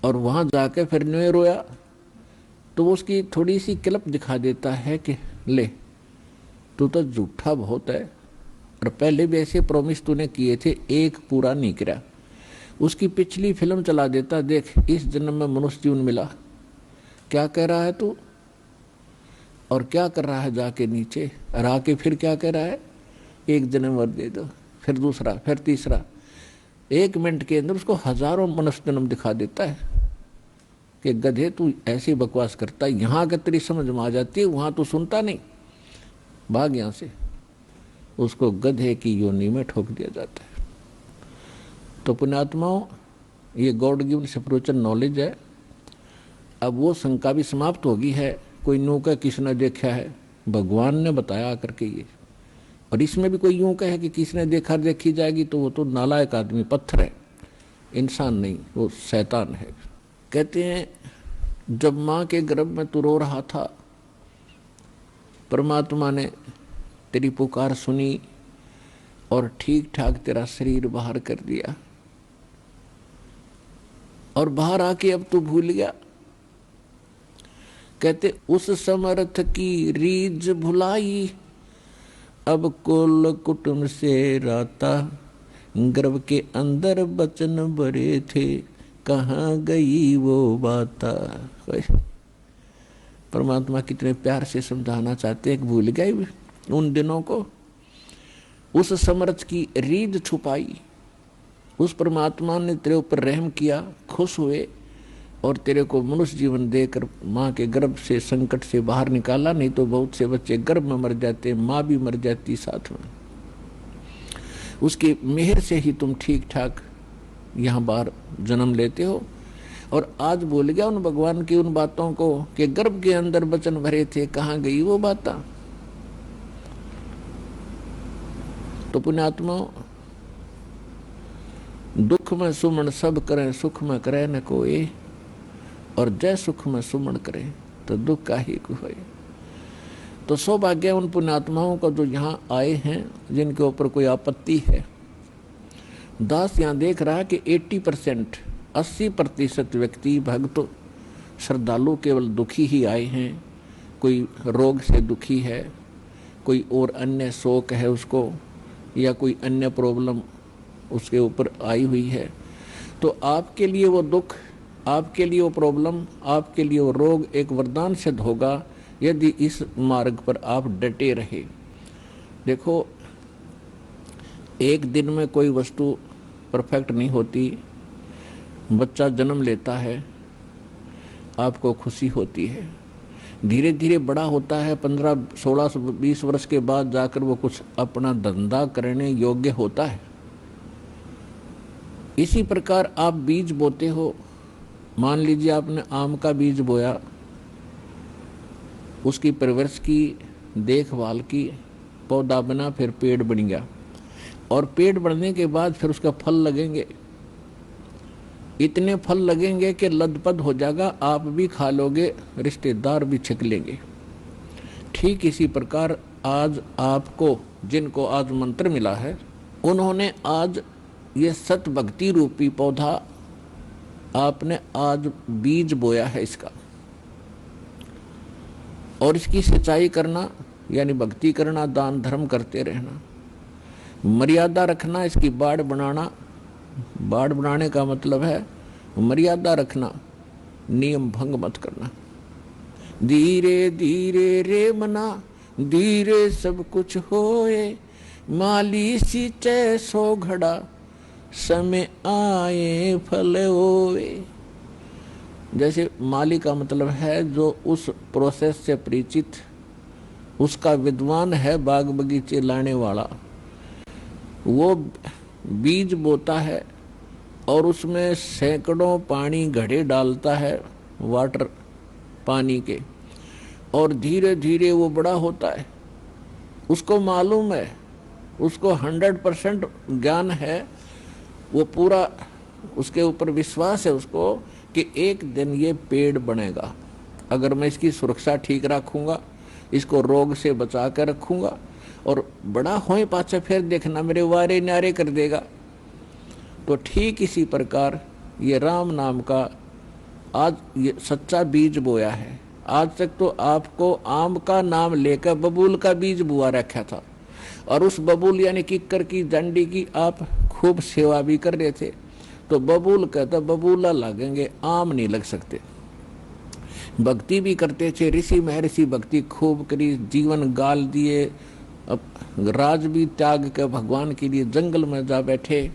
और वहां जाके फिर इनमें रोया। तो वो उसकी थोड़ी सी क्लिप दिखा देता है कि ले तू तो झूठा बहुत है, और पहले भी ऐसे प्रॉमिस तूने किए थे, एक पूरा नहीं किया। उसकी पिछली फिल्म चला देता, देख इस जन्म में मनुष्य जीवन मिला, क्या कह रहा है तू और क्या कर रहा है जाके नीचे, और आके फिर क्या कह रहा है, एक जन्म और दे दो, फिर दूसरा, फिर तीसरा। 1 मिनट के अंदर उसको हजारों मनुष्य जन्म दिखा देता है कि गधे तू ऐसी बकवास करता है, यहाँ अगर तेरी समझ में आ जाती है, वहां तू सुनता नहीं, भाग यहां से। उसको गधे की योनि में ठोक दिया जाता है। तो पुण्यात्माओं, ये गॉड गिवन स्पिरिचुअल नॉलेज है। अब वो शंका भी समाप्त होगी है, कोई यूं कहे किसने देखा है, भगवान ने बताया करके ये। और इसमें भी कोई यूं कहे कि किसने देखा देखी जाएगी, तो वो तो नालायक आदमी, पत्थर है, इंसान नहीं, वो शैतान है। कहते हैं जब माँ के गर्भ में तू रो रहा था, परमात्मा ने तेरी पुकार सुनी और ठीक ठाक तेरा शरीर बाहर कर दिया, और बाहर आके अब तू भूल गया। कहते उस समर्थ की रीझ भुलाई, अब कुल कुटुंब से राता, गर्भ के अंदर बचन भरे थे, कहाँ गई वो बाता। परमात्मा कितने प्यार से समझाना चाहते हैं, भूल गए उन दिनों को। उस समर्थ की रीझ छुपाई, उस परमात्मा ने तेरे ऊपर रहम किया, खुश हुए और तेरे को मनुष्य जीवन देकर माँ के गर्भ से संकट से बाहर निकाला। नहीं तो बहुत से बच्चे गर्भ में मर जाते, माँ भी मर जाती साथ में। उसकी मेहर से ही तुम ठीक ठाक यहाँ बाहर जन्म लेते हो। और आज भूल गया उन भगवान की उन बातों को कि गर्भ के अंदर बचन भरे थे, कहाँ गई वो बातें। तो पुण्यात्मा, दुख में सुमन सब करें, सुख में करे न कोई, और जय सुख में सुमन करें तो दुख का ही कोई। तो सौभाग्य उन पुण्यात्माओं को जो यहाँ आए हैं, जिनके ऊपर कोई आपत्ति है। दास यहाँ देख रहा है कि 80% व्यक्ति भक्त श्रद्धालु केवल दुखी ही आए हैं। कोई रोग से दुखी है, कोई और अन्य शोक है उसको, या कोई अन्य प्रॉब्लम उसके ऊपर आई हुई है। तो आपके लिए वो दुख, आपके लिए वो प्रॉब्लम, आपके लिए वो रोग एक वरदान सिद्ध होगा यदि इस मार्ग पर आप डटे रहे। देखो, एक दिन में कोई वस्तु परफेक्ट नहीं होती। बच्चा जन्म लेता है, आपको खुशी होती है, धीरे धीरे बड़ा होता है, 15, 16, 20 वर्ष के बाद जाकर वो कुछ अपना धंधा करने योग्य होता है। इसी प्रकार आप बीज बोते हो। मान लीजिए आपने आम का बीज बोया, उसकी परवरिश की, देखभाल की, पौधा बना, फिर पेड़ बन गया, और पेड़ बढ़ने के बाद फिर उसका फल लगेंगे। इतने फल लगेंगे कि लदपद हो जाएगा, आप भी खा लोगे, रिश्तेदार भी छिक लेंगे। ठीक इसी प्रकार आज आपको, जिनको आज मंत्र मिला है, उन्होंने आज ये सत भक्ति रूपी पौधा आपने आज बीज बोया है इसका, और इसकी सिंचाई करना यानी भक्ति करना, दान धर्म करते रहना, मर्यादा रखना, इसकी बाड़ बनाना। बाड़ बनाने का मतलब है मर्यादा रखना, नियम भंग मत करना। धीरे धीरे रे मना, धीरे सब कुछ होए, माली सींचे सो घड़ा, समय आए फल होए। जैसे माली का मतलब है जो उस प्रोसेस से परिचित, उसका विद्वान है, बाग बगीचे लाने वाला। वो बीज बोता है और उसमें सैकड़ों पानी घड़े डालता है, वाटर पानी के, और धीरे धीरे वो बड़ा होता है। उसको मालूम है, उसको 100% ज्ञान है, वो पूरा उसके ऊपर विश्वास है उसको कि एक दिन ये पेड़ बनेगा। अगर मैं इसकी सुरक्षा ठीक रखूंगा, इसको रोग से बचा कर रखूंगा, और बड़ा होए पाछे फिर देखना मेरे वारे न्यारे कर देगा। तो ठीक इसी प्रकार ये राम नाम का आज ये सच्चा बीज बोया है, आज तक तो आपको आम का नाम लेकर बबूल का बीज बुआ रखा था, और उस बबूल यानी किक्कर की डंडी की आप खूब सेवा भी कर रहे थे। तो बबूल कहता बबूला लगेंगे, आम नहीं लग सकते। भक्ति भी करते थे, ऋषि महर्षि भक्ति खूब करी, जीवन गाल दिए, राज भी त्याग कर भगवान के लिए जंगल में जा बैठे।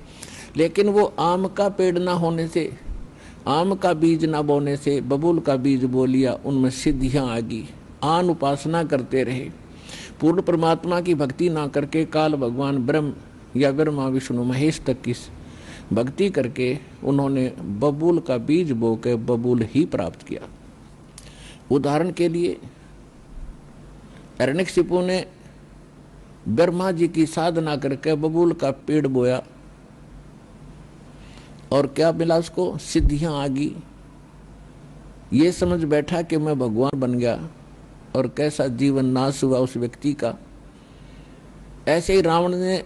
लेकिन वो आम का पेड़ ना होने से, आम का बीज ना बोने से बबूल का बीज बो लिया, उनमें सिद्धियां आ गई। आन उपासना करते रहे, पूर्ण परमात्मा की भक्ति ना करके काल भगवान ब्रह्म या ब्रह्मा विष्णु महेश तक की भक्ति करके उन्होंने बबूल का बीज बो के बबूल ही प्राप्त किया। उदाहरण के लिए हिरण्यकशिपु ने ब्रह्मा जी की साधना करके बबूल का पेड़ बोया, और क्या मिला उसको? सिद्धियां आ गई। ये समझ बैठा कि मैं भगवान बन गया, और कैसा जीवन नाश हुआ उस व्यक्ति का। ऐसे ही रावण ने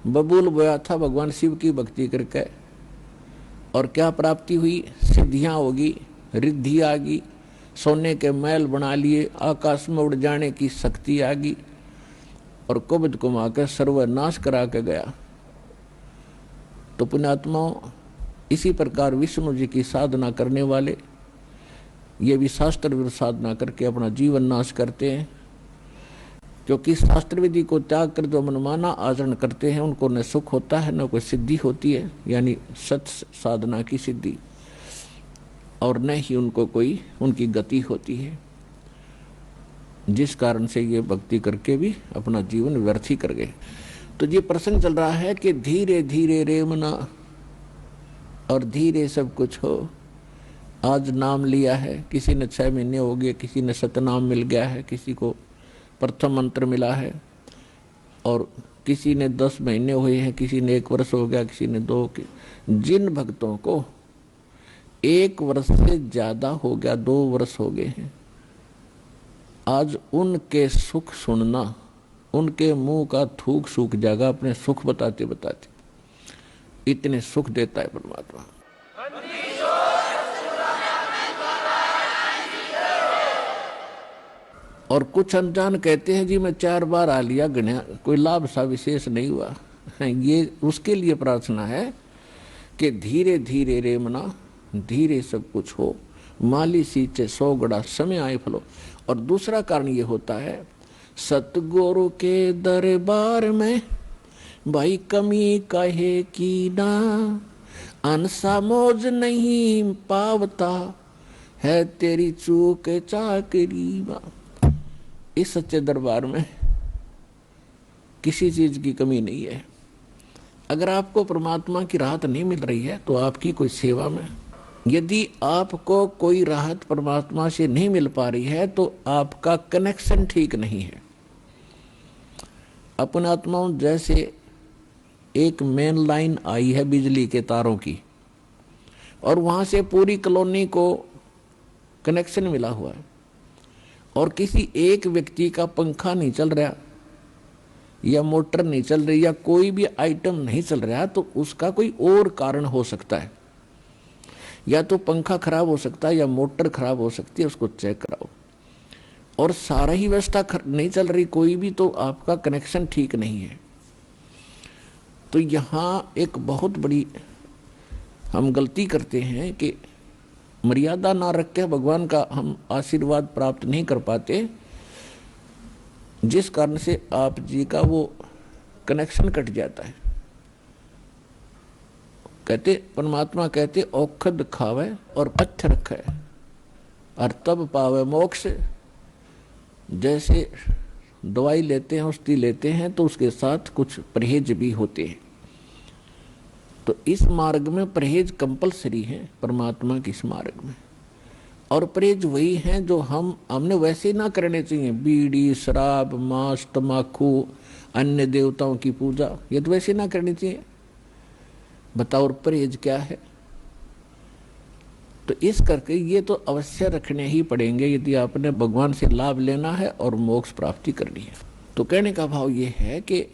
बबूल बोया था भगवान शिव की भक्ति करके, और क्या प्राप्ति हुई? सिद्धियां होगी, रिद्धि आ गई, सोने के महल बना लिए, आकाश में उड़ जाने की शक्ति आ गई, और कुबद को माकर सर्वनाश करा के गया। तो पुण्यात्माओं, इसी प्रकार विष्णु जी की साधना करने वाले ये भी शास्त्र विरुद्ध साधना करके अपना जीवन नाश करते हैं, क्योंकि शास्त्र विधि को त्याग कर जो मनमाना आचरण करते हैं उनको न सुख होता है न कोई सिद्धि होती है, यानी सत साधना की सिद्धि, और न ही उनको कोई उनकी गति होती है, जिस कारण से ये भक्ति करके भी अपना जीवन व्यर्थ ही कर गए। तो ये प्रसंग चल रहा है कि धीरे धीरे रेमना और धीरे सब कुछ हो। आज नाम लिया है, किसी ने 6 महीने हो गए, किसी ने सतनाम मिल गया है, किसी को प्रथम मंत्र मिला है, और किसी ने 10 महीने हुए हैं, किसी ने 1 वर्ष हो गया, किसी ने 2। जिन भक्तों को 1 वर्ष से ज्यादा हो गया, 2 वर्ष हो गए हैं, आज उनके सुख सुनना, उनके मुंह का थूक सूख जाएगा अपने सुख बताते बताते। इतने सुख देता है परमात्मा। और कुछ अनजान कहते हैं जी मैं 4 बार आ लिया, गणिया कोई लाभ सा विशेष नहीं हुआ। ये उसके लिए प्रार्थना है कि धीरे धीरे रेमना, धीरे सब कुछ हो, माली सींचे 100 गड़ा, समय आए फलो। और दूसरा कारण ये होता है, सतगुरु के दरबार में भाई कमी कहे की ना, अनसा मौज नहीं पावता है तेरी चूक चाकरी। इस सच्चे दरबार में किसी चीज की कमी नहीं है। अगर आपको परमात्मा की राहत नहीं मिल रही है तो आपकी कोई सेवा में, यदि आपको कोई राहत परमात्मा से नहीं मिल पा रही है तो आपका कनेक्शन ठीक नहीं है। अपन आत्माओं, जैसे एक मेन लाइन आई है बिजली के तारों की, और वहां से पूरी कॉलोनी को कनेक्शन मिला हुआ है, और किसी एक व्यक्ति का पंखा नहीं चल रहा या मोटर नहीं चल रही या कोई भी आइटम नहीं चल रहा, तो उसका कोई और कारण हो सकता है। या तो पंखा खराब हो सकता है या मोटर खराब हो सकती है, उसको चेक कराओ। और सारा ही व्यवस्था नहीं चल रही कोई भी, तो आपका कनेक्शन ठीक नहीं है। तो यहाँ एक बहुत बड़ी हम गलती करते हैं कि मर्यादा ना रख के भगवान का हम आशीर्वाद प्राप्त नहीं कर पाते, जिस कारण से आप जी का वो कनेक्शन कट जाता है। कहते परमात्मा कहते औखद खावे और पत्थर रखे और तब पावे मोक्ष। जैसे दवाई लेते हैं, औषधि लेते हैं, तो उसके साथ कुछ परहेज भी होते हैं। तो इस मार्ग में परहेज कंपलसरी है, परमात्मा के इस मार्ग में। और परहेज वही है जो हमने वैसे ही ना करने चाहिए। बीड़ी, शराब, मांस, तम्बाकू, अन्य देवताओं की पूजा, ये तो वैसे ना करनी चाहिए। बताओ परहेज क्या है? तो इस करके ये तो अवश्य रखने ही पड़ेंगे यदि आपने भगवान से लाभ लेना है और मोक्ष प्राप्ति करनी है। तो कहने का भाव ये है कि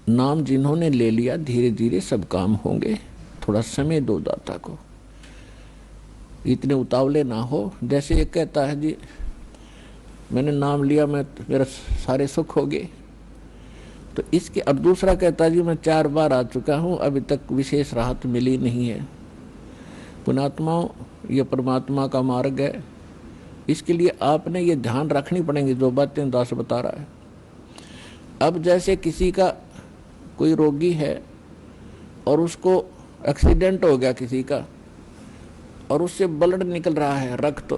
नाम जिन्होंने ले लिया, धीरे धीरे सब काम होंगे। थोड़ा समय दो दाता को। इतने उतावले ना हो। जैसे एक कहता है जी मैंने नाम लिया मैं मेरा सारे सुख हो गए, तो इसके, और दूसरा कहता है जी मैं 4 बार आ चुका हूँ अभी तक विशेष राहत मिली नहीं है। पुण्यात्माओं, ये परमात्मा का मार्ग है, इसके लिए आपने ये ध्यान रखनी पड़ेंगी जो बातें दास बता रहा है। अब जैसे किसी का कोई रोगी है और उसको एक्सीडेंट हो गया किसी का, और उससे ब्लड निकल रहा है, रक्त,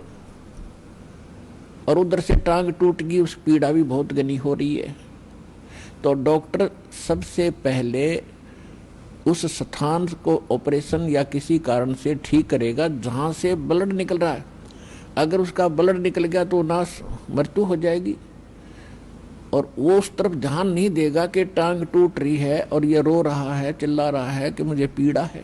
और उधर से टांग टूट गई, उस पीड़ा भी बहुत घनी हो रही है, तो डॉक्टर सबसे पहले उस स्थान को ऑपरेशन या किसी कारण से ठीक करेगा जहां से ब्लड निकल रहा है। अगर उसका ब्लड निकल गया तो नाश मृत्यु हो जाएगी, और वो उस तरफ ध्यान नहीं देगा कि टांग टूट रही है और ये रो रहा है, चिल्ला रहा है कि मुझे पीड़ा है।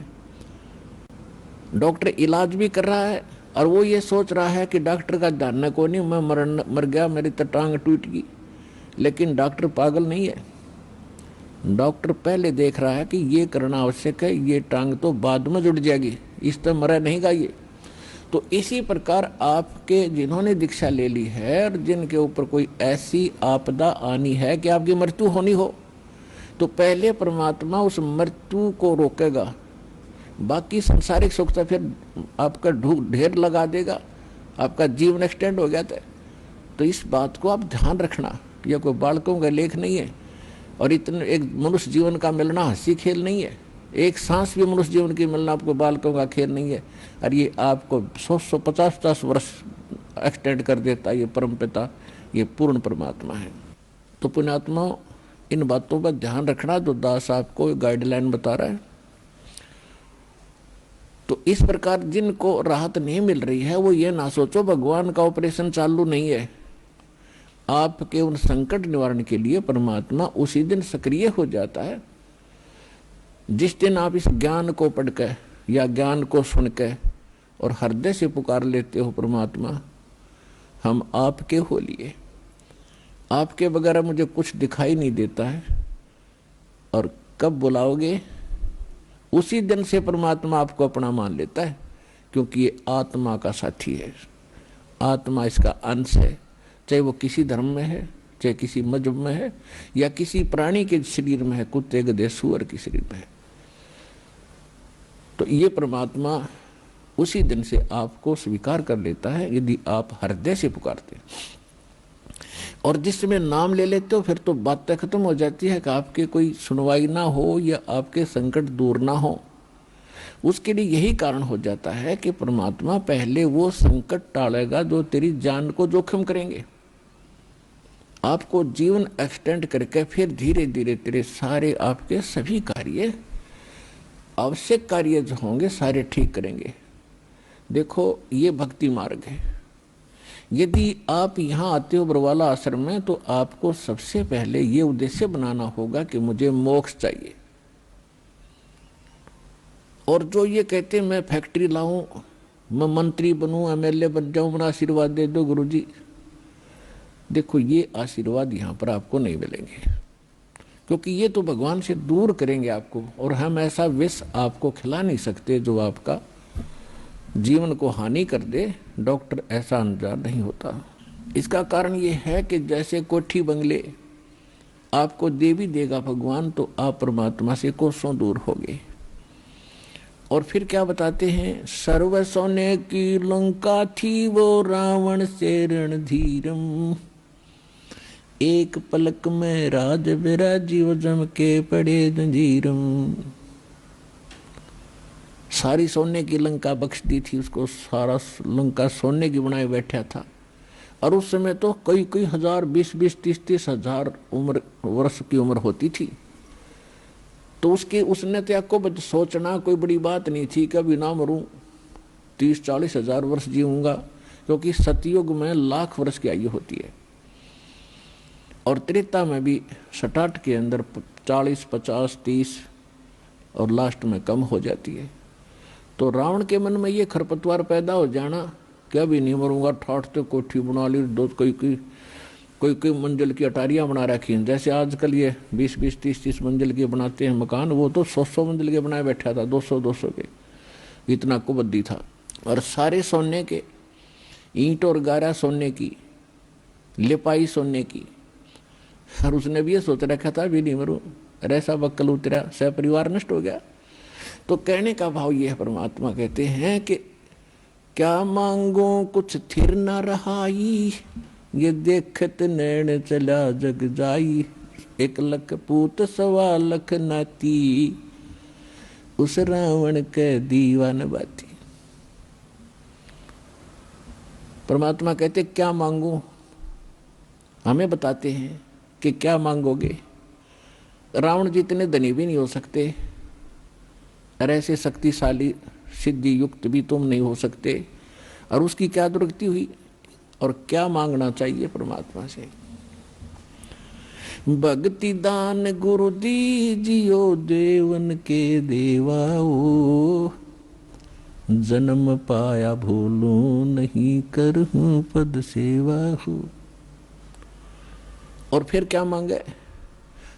डॉक्टर इलाज भी कर रहा है और वो ये सोच रहा है कि डॉक्टर का जानना को नहीं, मैं मर गया, मेरी तो टांग टूट गई। लेकिन डॉक्टर पागल नहीं है, डॉक्टर पहले देख रहा है कि ये करना आवश्यक है, ये टांग तो बाद में जुड़ जाएगी, इस तरह मरा नहीं गा ये। तो इसी प्रकार आपके जिन्होंने दीक्षा ले ली है और जिनके ऊपर कोई ऐसी आपदा आनी है कि आपकी मृत्यु होनी हो, तो पहले परमात्मा उस मृत्यु को रोकेगा, बाकी संसारिक सुख से फिर आपका ढेर लगा देगा, आपका जीवन एक्सटेंड हो गया था। तो इस बात को आप ध्यान रखना, यह कोई बालकों का लेख नहीं है, और इतने एक मनुष्य जीवन का मिलना हंसी खेल नहीं है, एक सांस भी मनुष्य जीवन की मिलना आपको बालकों का खेल नहीं है, और ये आपको 100-150 वर्ष एक्सटेंड कर देता है ये परमपिता, ये पूर्ण परमात्मा है। तो पुण्यात्माओं, इन बातों पर ध्यान रखना जो दास आपको गाइडलाइन बता रहा है। तो इस प्रकार जिनको राहत नहीं मिल रही है वो ये ना सोचो भगवान का ऑपरेशन चालू नहीं है। आपके उन संकट निवारण के लिए परमात्मा उसी दिन सक्रिय हो जाता है जिस दिन आप इस ज्ञान को पढ़कर या ज्ञान को सुनकर और हृदय से पुकार लेते हो, परमात्मा हम आपके हो लिए, आपके बगैर मुझे कुछ दिखाई नहीं देता है। और कब बुलाओगे, उसी दिन से परमात्मा आपको अपना मान लेता है, क्योंकि ये आत्मा का साथी है, आत्मा इसका अंश है, चाहे वो किसी धर्म में है, चाहे किसी मजहब में है, या किसी प्राणी के शरीर में है, कुत्ते गधे सूअर के शरीर में है। तो ये परमात्मा उसी दिन से आपको स्वीकार कर लेता है यदि आप हृदय से पुकारते। और जिस समय नाम ले लेते हो फिर तो बातें खत्म हो जाती है कि आपके कोई सुनवाई ना हो या आपके संकट दूर ना हो। उसके लिए यही कारण हो जाता है कि परमात्मा पहले वो संकट टालेगा जो तेरी जान को जोखिम करेंगे, आपको जीवन एक्सटेंड करके फिर धीरे धीरे तेरे सारे आपके सभी कार्य, आवश्यक कार्य जो होंगे सारे ठीक करेंगे। देखो ये भक्ति मार्ग है। यदि आप यहाँ आते हो बरवाला आश्रम में तो आपको सबसे पहले ये उद्देश्य बनाना होगा कि मुझे मोक्ष चाहिए। और जो ये कहते मैं फैक्ट्री लाऊं, मैं मंत्री बनूं, एमएलए बन जाऊं, मेरा आशीर्वाद दे दो गुरुजी, देखो ये आशीर्वाद यहाँ पर आपको नहीं मिलेंगे, क्योंकि ये तो भगवान से दूर करेंगे आपको, और हम ऐसा विष आपको खिला नहीं सकते जो आपका जीवन को हानि कर दे। डॉक्टर ऐसा अनजान नहीं होता। इसका कारण ये है कि जैसे कोठी बंगले आपको दे भी देगा भगवान, तो आप परमात्मा से कोसों दूर हो गए। और फिर क्या बताते हैं, सर्व सोने की लंका थी वो रावण से रणधीरम, एक पलक में राज विराजीव जम के पड़े जंजीरम। सारी सोने की लंका बख्श दी थी उसको, सारा लंका सोने की बनाए बैठा था। और उस समय तो कई हजार, 20-20, 30-30 हजार वर्ष की उम्र होती थी। तो उसने तो आपको सोचना कोई बड़ी बात नहीं थी, कभी ना मरूं, 30-40 हजार वर्ष जीऊंगा, क्योंकि सतयुग में लाख वर्ष की आयु होती है, और त्रेता में भी 67 के अंदर 40, 50, 30 और लास्ट में कम हो जाती है। तो रावण के मन में ये खरपतवार पैदा हो जाना क्या भी नहीं मरूंगा, ठाठ तो कोठी बना ली, दो कोई मंजिल की अटारियां बना रखी हैं। जैसे आजकल ये 20-20, 30-30 मंजिल के बनाते हैं मकान, वो तो 100-100 मंजिल के बनाए बैठा था, 200-200 के, इतना कुबद्दी था। और सारे सोने के, ईंट और गारा सोने की, लिपाई सोने की। और उसने भी ये सोच रखा था भी नहीं मरूं, ऐसा बक्कल उतरा, सह परिवार नष्ट हो गया। तो कहने का भाव ये है, परमात्मा कहते हैं कि क्या मांगो कुछ थिर न रहाई, ये देखत नैन चला जग जाई। 1 लख पूत 1.25 लाख नाती, उस रावण के दीवान बाती। परमात्मा कहते क्या मांगू, हमें बताते हैं कि क्या मांगोगे। रावण जितने धनी भी नहीं हो सकते, और ऐसे शक्तिशाली सिद्धि युक्त भी तुम नहीं हो सकते। और उसकी क्या दुर्गति हुई और क्या मांगना चाहिए परमात्मा से। भक्ति दान गुरु दीजियो, देवन के देवाओ। जन्म पाया भूलूं नहीं, करहूं पद सेवा हो। और फिर क्या मांगे,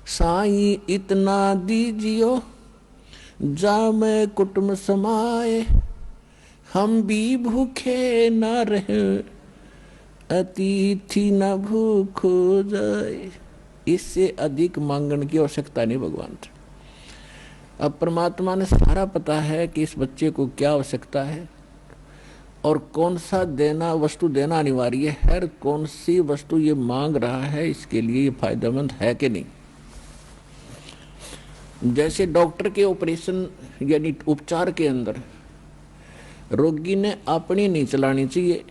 साईं इतना दीजियो, जा मैं कुटुंब समाए। हम भी भूखे न रहे, अतिथि न भूख हो जाए। इससे अधिक मांगने की आवश्यकता नहीं भगवान से। अब परमात्मा ने सारा पता है कि इस बच्चे को क्या आवश्यकता है और कौन सा देना वस्तु देना अनिवार्य है, कौन सी वस्तु ये मांग रहा है, इसके लिए ये फायदेमंद है कि नहीं। जैसे डॉक्टर के ऑपरेशन यानी उपचार के अंदर रोगी ने अपनी नहीं चलानी चाहिए,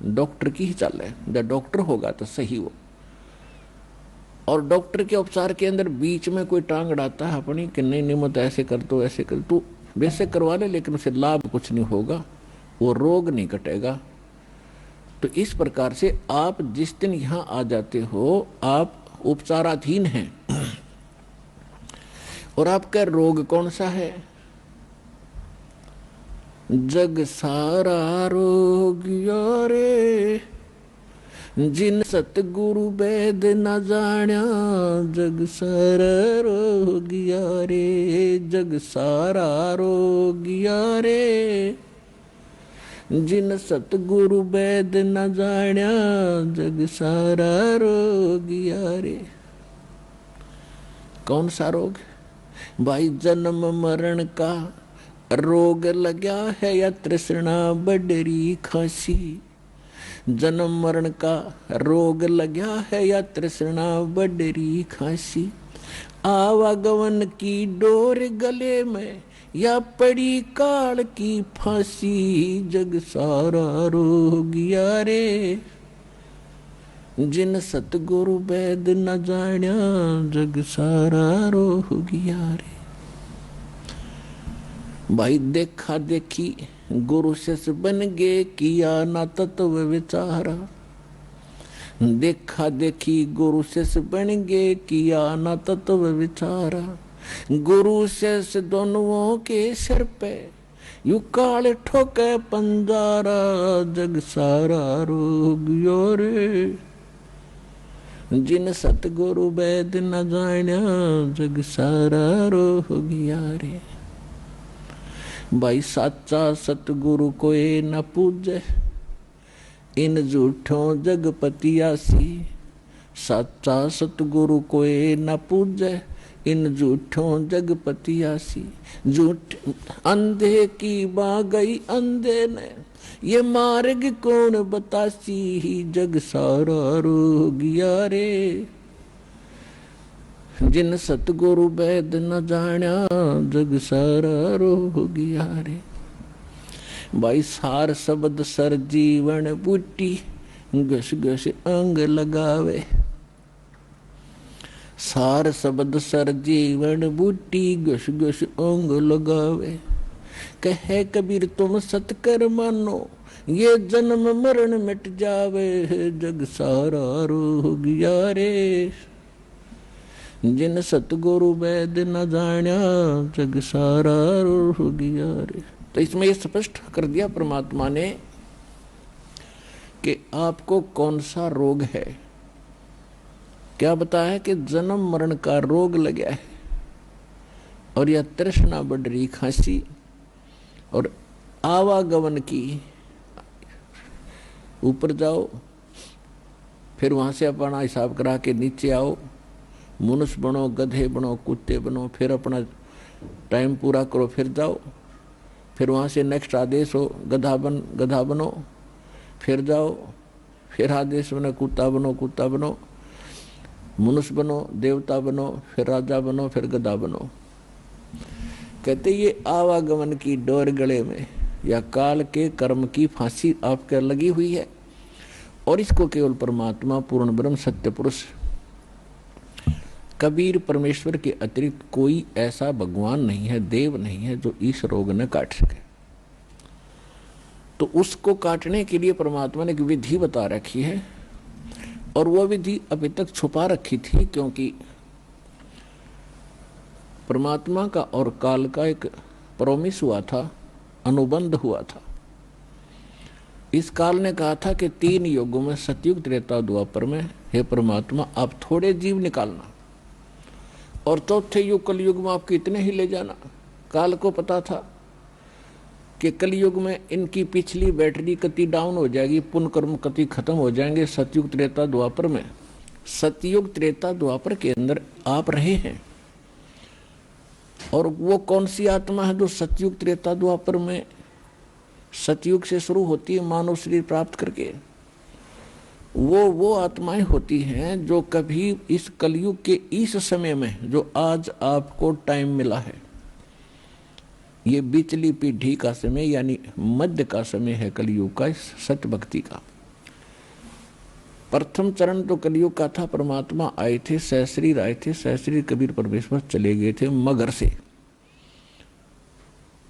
डॉक्टर की ही चले। जब डॉक्टर होगा तो सही वो। और डॉक्टर के उपचार के अंदर बीच में कोई टांग अड़ाता है अपनी कि नहीं नहीं मत ऐसे कर दो ऐसे कर, तो वैसे करवा ले, लेकिन उसे लाभ कुछ नहीं होगा, वो रोग नहीं कटेगा। तो इस प्रकार से आप जिस दिन यहाँ आ जाते हो, आप उपचाराधीन हैं। और आपका रोग कौन सा है, जग सारा रोग यारे, जिन सतगुरु वेद न जाण्या। जग सारा रोग यारे, जग सारा रोग यारे, जिन सतगुरु वेद न जाण्या। जग सारा रोग यारे। कौन सा रोग भाई, जन्म मरण का रोग लगा है या तृष्णा बडरी खांसी। जन्म मरण का रोग लगा है या तृष्णा बडरी खांसी। आवागमन की डोर गले में या पड़ी काल की फांसी। जग सारा रोग यारे, जिन सतगुरु वेद न जाण्या। जग सारा रोग यारे। भाई देखा देखी गुरु शिष्य बन गए, किया ना तत्व विचारा। देखा देखी गुरु शिष्य बन गए, किया ना तत्व विचारा। गुरु शिष्य दोनों के सिर पे यू काल ठोके पंजारा। जग सारा रोग यारे, जिन सतगुरु वेद न जाण्या। जग सारा रोग यारे। भाई साचा सतगुरु कोई न पूजे, इन झूठों जगपतियासी। साचा सतगुरु कोई न पूजे, इन झूठों जगपतियासी। झूठ अंधे की बा गई अंधे ने, ये मार्ग कौन बतासी। जग सारा रोग यारे, जिन सतगुरु वेद न जाण्या। जग सारा रोग यारे। भाई सार शब्द सर जीवन बूटी, घस घस अंग लगावे। सार शब्द सर जीवन बूटी, घस घस अंग लगावे। कहे कबीर तुम सतकर मानो, ये जन्म मरण मिट जावे। जग सारा रोग यारे, जिन सतगुरु वेद न जाण्या। जग सारा रोग यारे। तो इसमें ये स्पष्ट कर दिया परमात्मा ने कि आपको कौन सा रोग है। क्या बताया कि जन्म मरण का रोग लगा है और यह तृष्णा बढ़ रही खांसी। और आवागमन की, ऊपर जाओ, फिर वहां से अपना हिसाब करा के नीचे आओ, मनुष्य बनो, गधे बनो, कुत्ते बनो, फिर अपना टाइम पूरा करो, फिर जाओ, फिर वहां से नेक्स्ट आदेश हो गधा बनो, फिर जाओ, फिर आदेश बनो कुत्ता बनो, मनुष्य बनो, देवता बनो, फिर राजा बनो, फिर गधा बनो। कहते ये आवागमन की डोर गले में या काल के कर्म की फांसी आपके लगी हुई है, और इसको केवल परमात्मा पूर्ण ब्रह्म सत्य पुरुष कबीर परमेश्वर के अतिरिक्त कोई ऐसा भगवान नहीं है, देव नहीं है जो इस रोग न काट सके। तो उसको काटने के लिए परमात्मा ने एक विधि बता रखी है, और वह विधि अभी तक छुपा रखी थी, क्योंकि परमात्मा का और काल का एक प्रोमिस हुआ था, अनुबंध हुआ था। इस काल ने कहा था कि 3 युगों में, सतयुग, त्रेता, द्वापर में, हे परमात्मा आप थोड़े जीव निकालना, और चौथे युग कलयुग में आपके इतने ही ले जाना। काल को पता था कि कलयुग में इनकी पिछली बैटरी कति डाउन हो जाएगी, पुण्य कर्म कति खत्म हो जाएंगे। सतयुग, त्रेता, द्वापर में, सतयुग, त्रेता, द्वापर के अंदर आप रहे हैं, और वो कौन सी आत्मा है जो सतयुग, त्रेता, द्वापर में, सतयुग से शुरू होती है मानव शरीर प्राप्त करके? वो आत्माएं होती हैं जो कभी इस कलयुग के इस समय में, जो आज आपको टाइम मिला है, ये बिचली पीढ़ी का समय यानी मध्य का समय है कलयुग का, इस सत्य भक्ति का। प्रथम चरण तो कलयुग का था, परमात्मा आए थे, सहस्रीर आए थे, सहस्रीर कबीर परमेश्वर चले गए थे मगर से।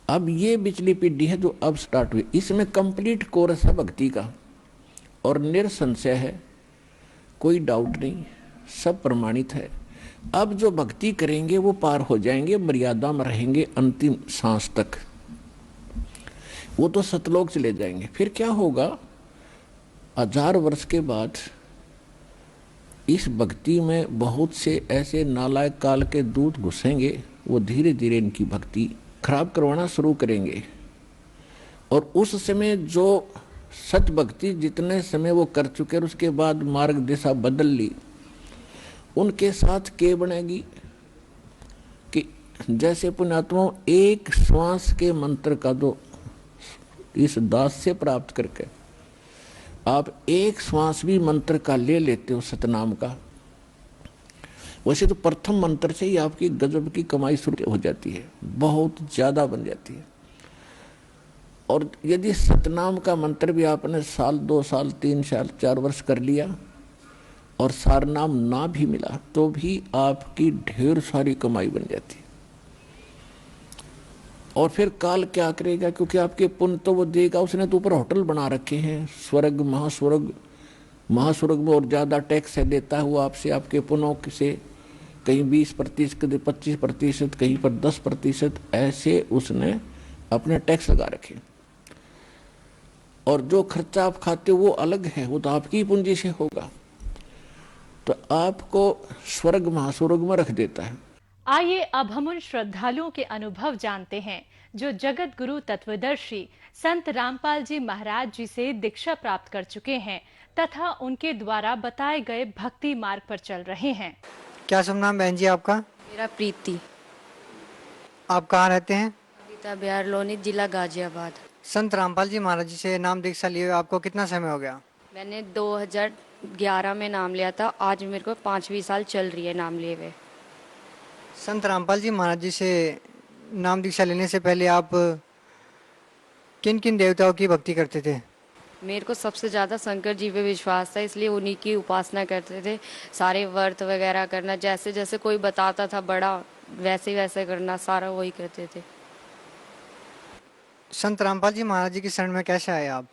अब ये बिचली पीढ़ी है जो अब स्टार्ट हुई, इसमें कंप्लीट कोर्स है भक्ति का, और निरसंशय है, कोई डाउट नहीं, सब प्रमाणित है। अब जो भक्ति करेंगे वो पार हो जाएंगे, मर्यादा में रहेंगे अंतिम सांस तक, वो तो सतलोक चले जाएंगे। फिर क्या होगा, 1000 वर्ष के बाद इस भक्ति में बहुत से ऐसे नालायक काल के दूत घुसेंगे, वो धीरे धीरे इनकी भक्ति खराब करवाना शुरू करेंगे, और उस समय जो सच भक्ति जितने समय वो कर चुके, उसके बाद मार्ग दिशा बदल ली, उनके साथ के बनेगी कि जैसे पुण्यात्माओं एक श्वास के मंत्र का जो इस दास से प्राप्त करके आप एक श्वास भी मंत्र का ले लेते हो सतनाम का, वैसे तो प्रथम मंत्र से ही आपकी गजब की कमाई शुरू हो जाती है, बहुत ज्यादा बन जाती है। और यदि सतनाम का मंत्र भी आपने 1 साल 2 साल 3 साल 4 वर्ष कर लिया और सारनाम ना भी मिला, तो भी आपकी ढेर सारी कमाई बन जाती है। और फिर काल क्या करेगा, क्योंकि आपके पुण्य तो वो देगा, उसने तो ऊपर होटल बना रखे हैं, स्वर्ग महास्वर्ग, महास्वर्ग में और ज्यादा टैक्स है देता है वो आपसे, आपके पुण्यों से, कहीं 20%, कहीं 25%, कहीं पर 10%, ऐसे उसने अपने टैक्स लगा रखे। और जो खर्चा आप खाते हो वो अलग है, वो तो आपकी पूंजी से होगा, तो आपको स्वर्ग महास्वर्ग में रख देता है। आइए अब हम उन श्रद्धालुओं के अनुभव जानते हैं जो जगत गुरु तत्वदर्शी संत रामपाल जी महाराज जी से दीक्षा प्राप्त कर चुके हैं तथा उनके द्वारा बताए गए भक्ति मार्ग पर चल रहे हैं। क्या शुभ नाम बहन जी आपका? मेरा प्रीति। आप कहाँ रहते हैं? गीता बिहार लोनी, जिला गाजियाबाद। संत रामपाल जी महाराज जी से नाम दीक्षा लिए हुए आपको कितना समय हो गया? मैंने 2011 में नाम लिया था, आज मेरे को 5वीं साल चल रही है नाम लिए हुए। संत रामपाल जी महाराज जी से नाम दीक्षा लेने से पहले आप किन किन देवताओं की भक्ति करते थे? मेरे को सबसे ज़्यादा शंकर जी पे विश्वास था, इसलिए उन्हीं की उपासना करते थे। सारे व्रत वगैरह करना, जैसे जैसे कोई बताता था बड़ा, वैसे वैसे करना, सारा वही करते थे। संत रामपाल जी महाराज जी की शरण में कैसे आए आप?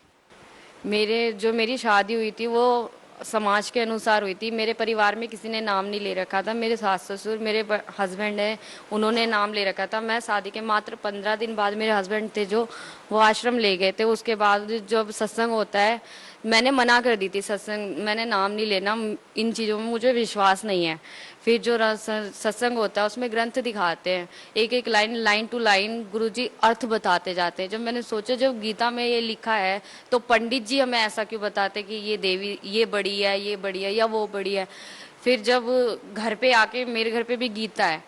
मेरी शादी हुई थी वो समाज के अनुसार हुई थी। मेरे परिवार में किसी ने नाम नहीं ले रखा था। मेरे सास ससुर, मेरे हस्बैंड है, उन्होंने नाम ले रखा था। मैं शादी के मात्र 15 दिन बाद मेरे हस्बैंड थे जो वो आश्रम ले गए थे। उसके बाद जब सत्संग होता है, मैंने मना कर दी थी सत्संग, मैंने नाम नहीं लेना, इन चीज़ों में मुझे विश्वास नहीं है। फिर जो सत्संग होता है उसमें ग्रंथ दिखाते हैं, एक एक लाइन टू लाइन गुरुजी अर्थ बताते जाते हैं। जब मैंने सोचा जब गीता में ये लिखा है तो पंडित जी हमें ऐसा क्यों बताते कि ये देवी ये बड़ी है, ये बड़ी है या वो बड़ी है। फिर जब घर पे आके, मेरे घर पे भी गीता है,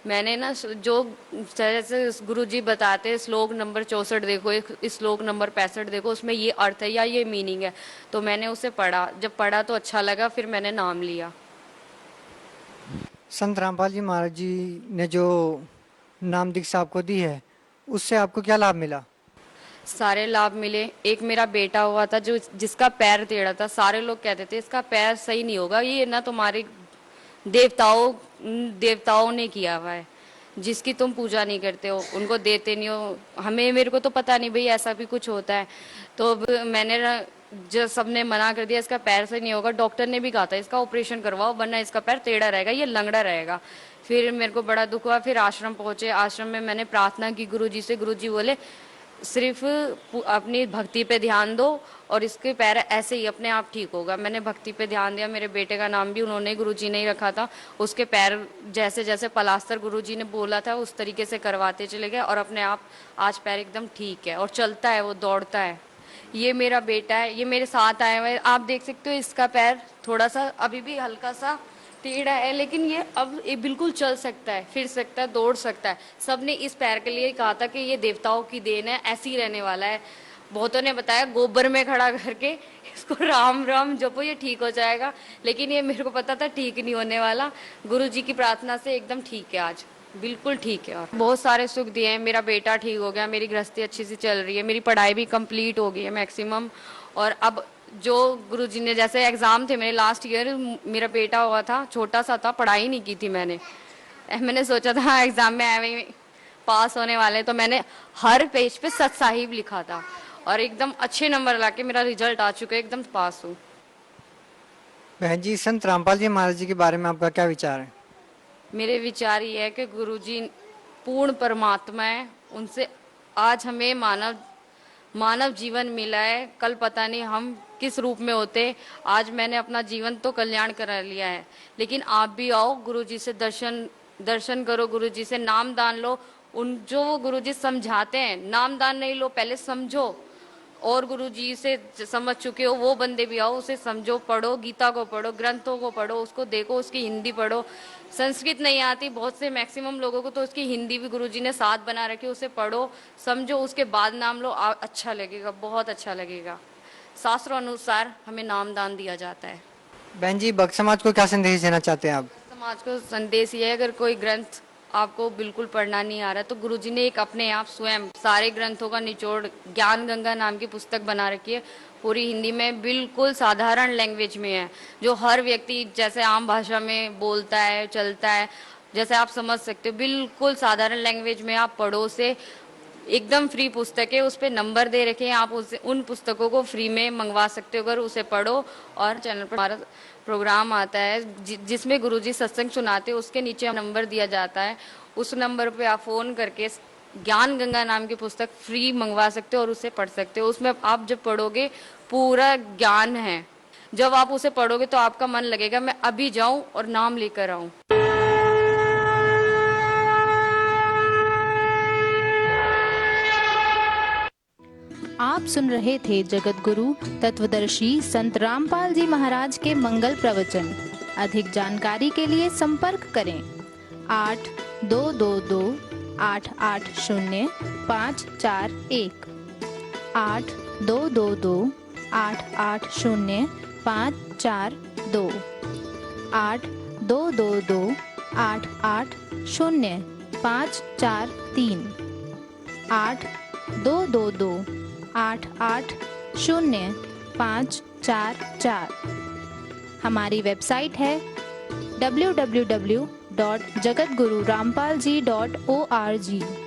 मैंने ना जो जैसे गुरुजी बताते हैं श्लोक नंबर 64 देखो, इस श्लोक नंबर 65 देखो, उसमें ये अर्थ है या ये मीनिंग है, तो मैंने उसे पढ़ा। जब पढ़ा तो अच्छा लगा, फिर मैंने नाम लिया। संत रामपाल जी महाराज जी ने जो नाम दीक्षा आपको दी है उससे आपको क्या लाभ मिला? सारे लाभ मिले। एक मेरा बेटा हुआ था जो जिसका पैर टेढ़ा था, सारे लोग कहते थे इसका पैर सही नहीं होगा, ये ना तुम्हारे देवताओं ने किया हुआ है, जिसकी तुम पूजा नहीं करते हो, उनको देते नहीं हो। मेरे को तो पता नहीं भाई ऐसा भी कुछ होता है। तो मैंने जब सबने मना कर दिया इसका पैर से नहीं होगा, डॉक्टर ने भी कहा था इसका ऑपरेशन करवाओ वरना इसका पैर टेढ़ा रहेगा, ये लंगड़ा रहेगा। फिर मेरे को बड़ा दुख हुआ। फिर आश्रम पहुंचे, आश्रम में मैंने प्रार्थना की गुरुजी से। गुरुजी बोले सिर्फ अपनी भक्ति पे ध्यान दो और इसके पैर ऐसे ही अपने आप ठीक होगा। मैंने भक्ति पे ध्यान दिया। मेरे बेटे का नाम भी उन्होंने गुरुजी ने ही रखा था। उसके पैर जैसे जैसे पलास्तर गुरुजी ने बोला था उस तरीके से करवाते चले गए और अपने आप आज पैर एकदम ठीक है और चलता है, वो दौड़ता है। ये मेरा बेटा है, ये मेरे साथ आया हुआ है, आप देख सकते हो। इसका पैर थोड़ा सा अभी भी हल्का सा टेढ़ा है, लेकिन ये अब ये बिल्कुल चल सकता है, फिर सकता है, दौड़ सकता है। सबने इस पैर के लिए कहा था कि ये देवताओं की देन है, ऐसे ही रहने वाला है। बहुतों ने बताया गोबर में खड़ा करके इसको राम राम जपो ये ठीक हो जाएगा, लेकिन ये मेरे को पता था ठीक नहीं होने वाला। गुरुजी की प्रार्थना से एकदम ठीक है, आज बिल्कुल ठीक है। और बहुत सारे सुख दिए हैं। मेरा बेटा ठीक हो गया, मेरी गृहस्थी अच्छी से चल रही है, मेरी पढ़ाई भी कंप्लीट हो गई है मैक्सिमम। और अब जो गुरुजी ने, जैसे एग्जाम थे मेरे लास्ट ईयर, मेरा बेटा हुआ था, छोटा सा था, पढ़ाई नहीं की थी मैंने सोचा था एग्जाम में ऐਵੇਂ पास होने वाले, तो मैंने हर पेज पे सत साहिब लिखा था और एकदम अच्छे नंबर लाके मेरा रिजल्ट आ चुका है, एकदम पास हूँ। बहन जी, संत रामपाल जी महाराज जी के बारे में आपका क्या विचार है? मेरे विचार ये है कि गुरुजी पूर्ण परमात्मा है, उनसे आज हमें मानव जीवन मिला है। कल पता नहीं हम किस रूप में होते। आज मैंने अपना जीवन तो कल्याण करा लिया है, लेकिन आप भी आओ, गुरुजी से दर्शन करो, गुरुजी से नाम दान लो। जो वो गुरुजी समझाते हैं, नाम दान नहीं लो, पहले समझो। और गुरुजी से समझ चुके हो वो बंदे भी आओ, उसे समझो, पढ़ो, गीता को पढ़ो, ग्रंथों को पढ़ो, उसको देखो, उसकी हिंदी पढ़ो। संस्कृत नहीं आती बहुत से मैक्सिमम लोगों को, तो उसकी हिंदी भी गुरुजी ने साथ बना रखी, उसे पढ़ो, समझो, उसके बाद नाम लो, अच्छा लगेगा, बहुत अच्छा लगेगा। शास्त्रों अनुसार हमें नाम दान दिया जाता है। बहन जी, भक्त समाज को क्या संदेश देना चाहते हैं आप? समाज को संदेश ये है, अगर कोई ग्रंथ आपको बिल्कुल पढ़ना नहीं आ रहा तो गुरुजी ने एक अपने आप स्वयं सारे ग्रंथों का निचोड़ ज्ञान गंगा नाम की पुस्तक बना रखी है, पूरी हिंदी में, बिल्कुल साधारण लैंग्वेज में है, जो हर व्यक्ति जैसे आम भाषा में बोलता है, चलता है, जैसे आप समझ सकते हो, बिल्कुल साधारण लैंग्वेज में आप पढ़ो उसे। एकदम फ्री पुस्तक है, उस पर नंबर दे रखे हैं, आप उसे उन पुस्तकों को फ्री में मंगवा सकते हो अगर उसे पढ़ो। और चैनल पर हमारा प्रोग्राम आता है जिसमें गुरुजी सत्संग सुनाते हैं, उसके नीचे नंबर दिया जाता है, उस नंबर पे आप फोन करके ज्ञान गंगा नाम की पुस्तक फ्री मंगवा सकते हो और उसे पढ़ सकते हो। उसमें आप जब पढ़ोगे पूरा ज्ञान है, जब आप उसे पढ़ोगे तो आपका मन लगेगा मैं अभी जाऊं और नाम लेकर आऊं। आप सुन रहे थे जगत गुरु तत्वदर्शी संत रामपाल जी महाराज के मंगल प्रवचन। अधिक जानकारी के लिए संपर्क करें 8222880541 8222880542 8222880543 8222880544। हमारी वेबसाइट है www.jagatgururampalji.org।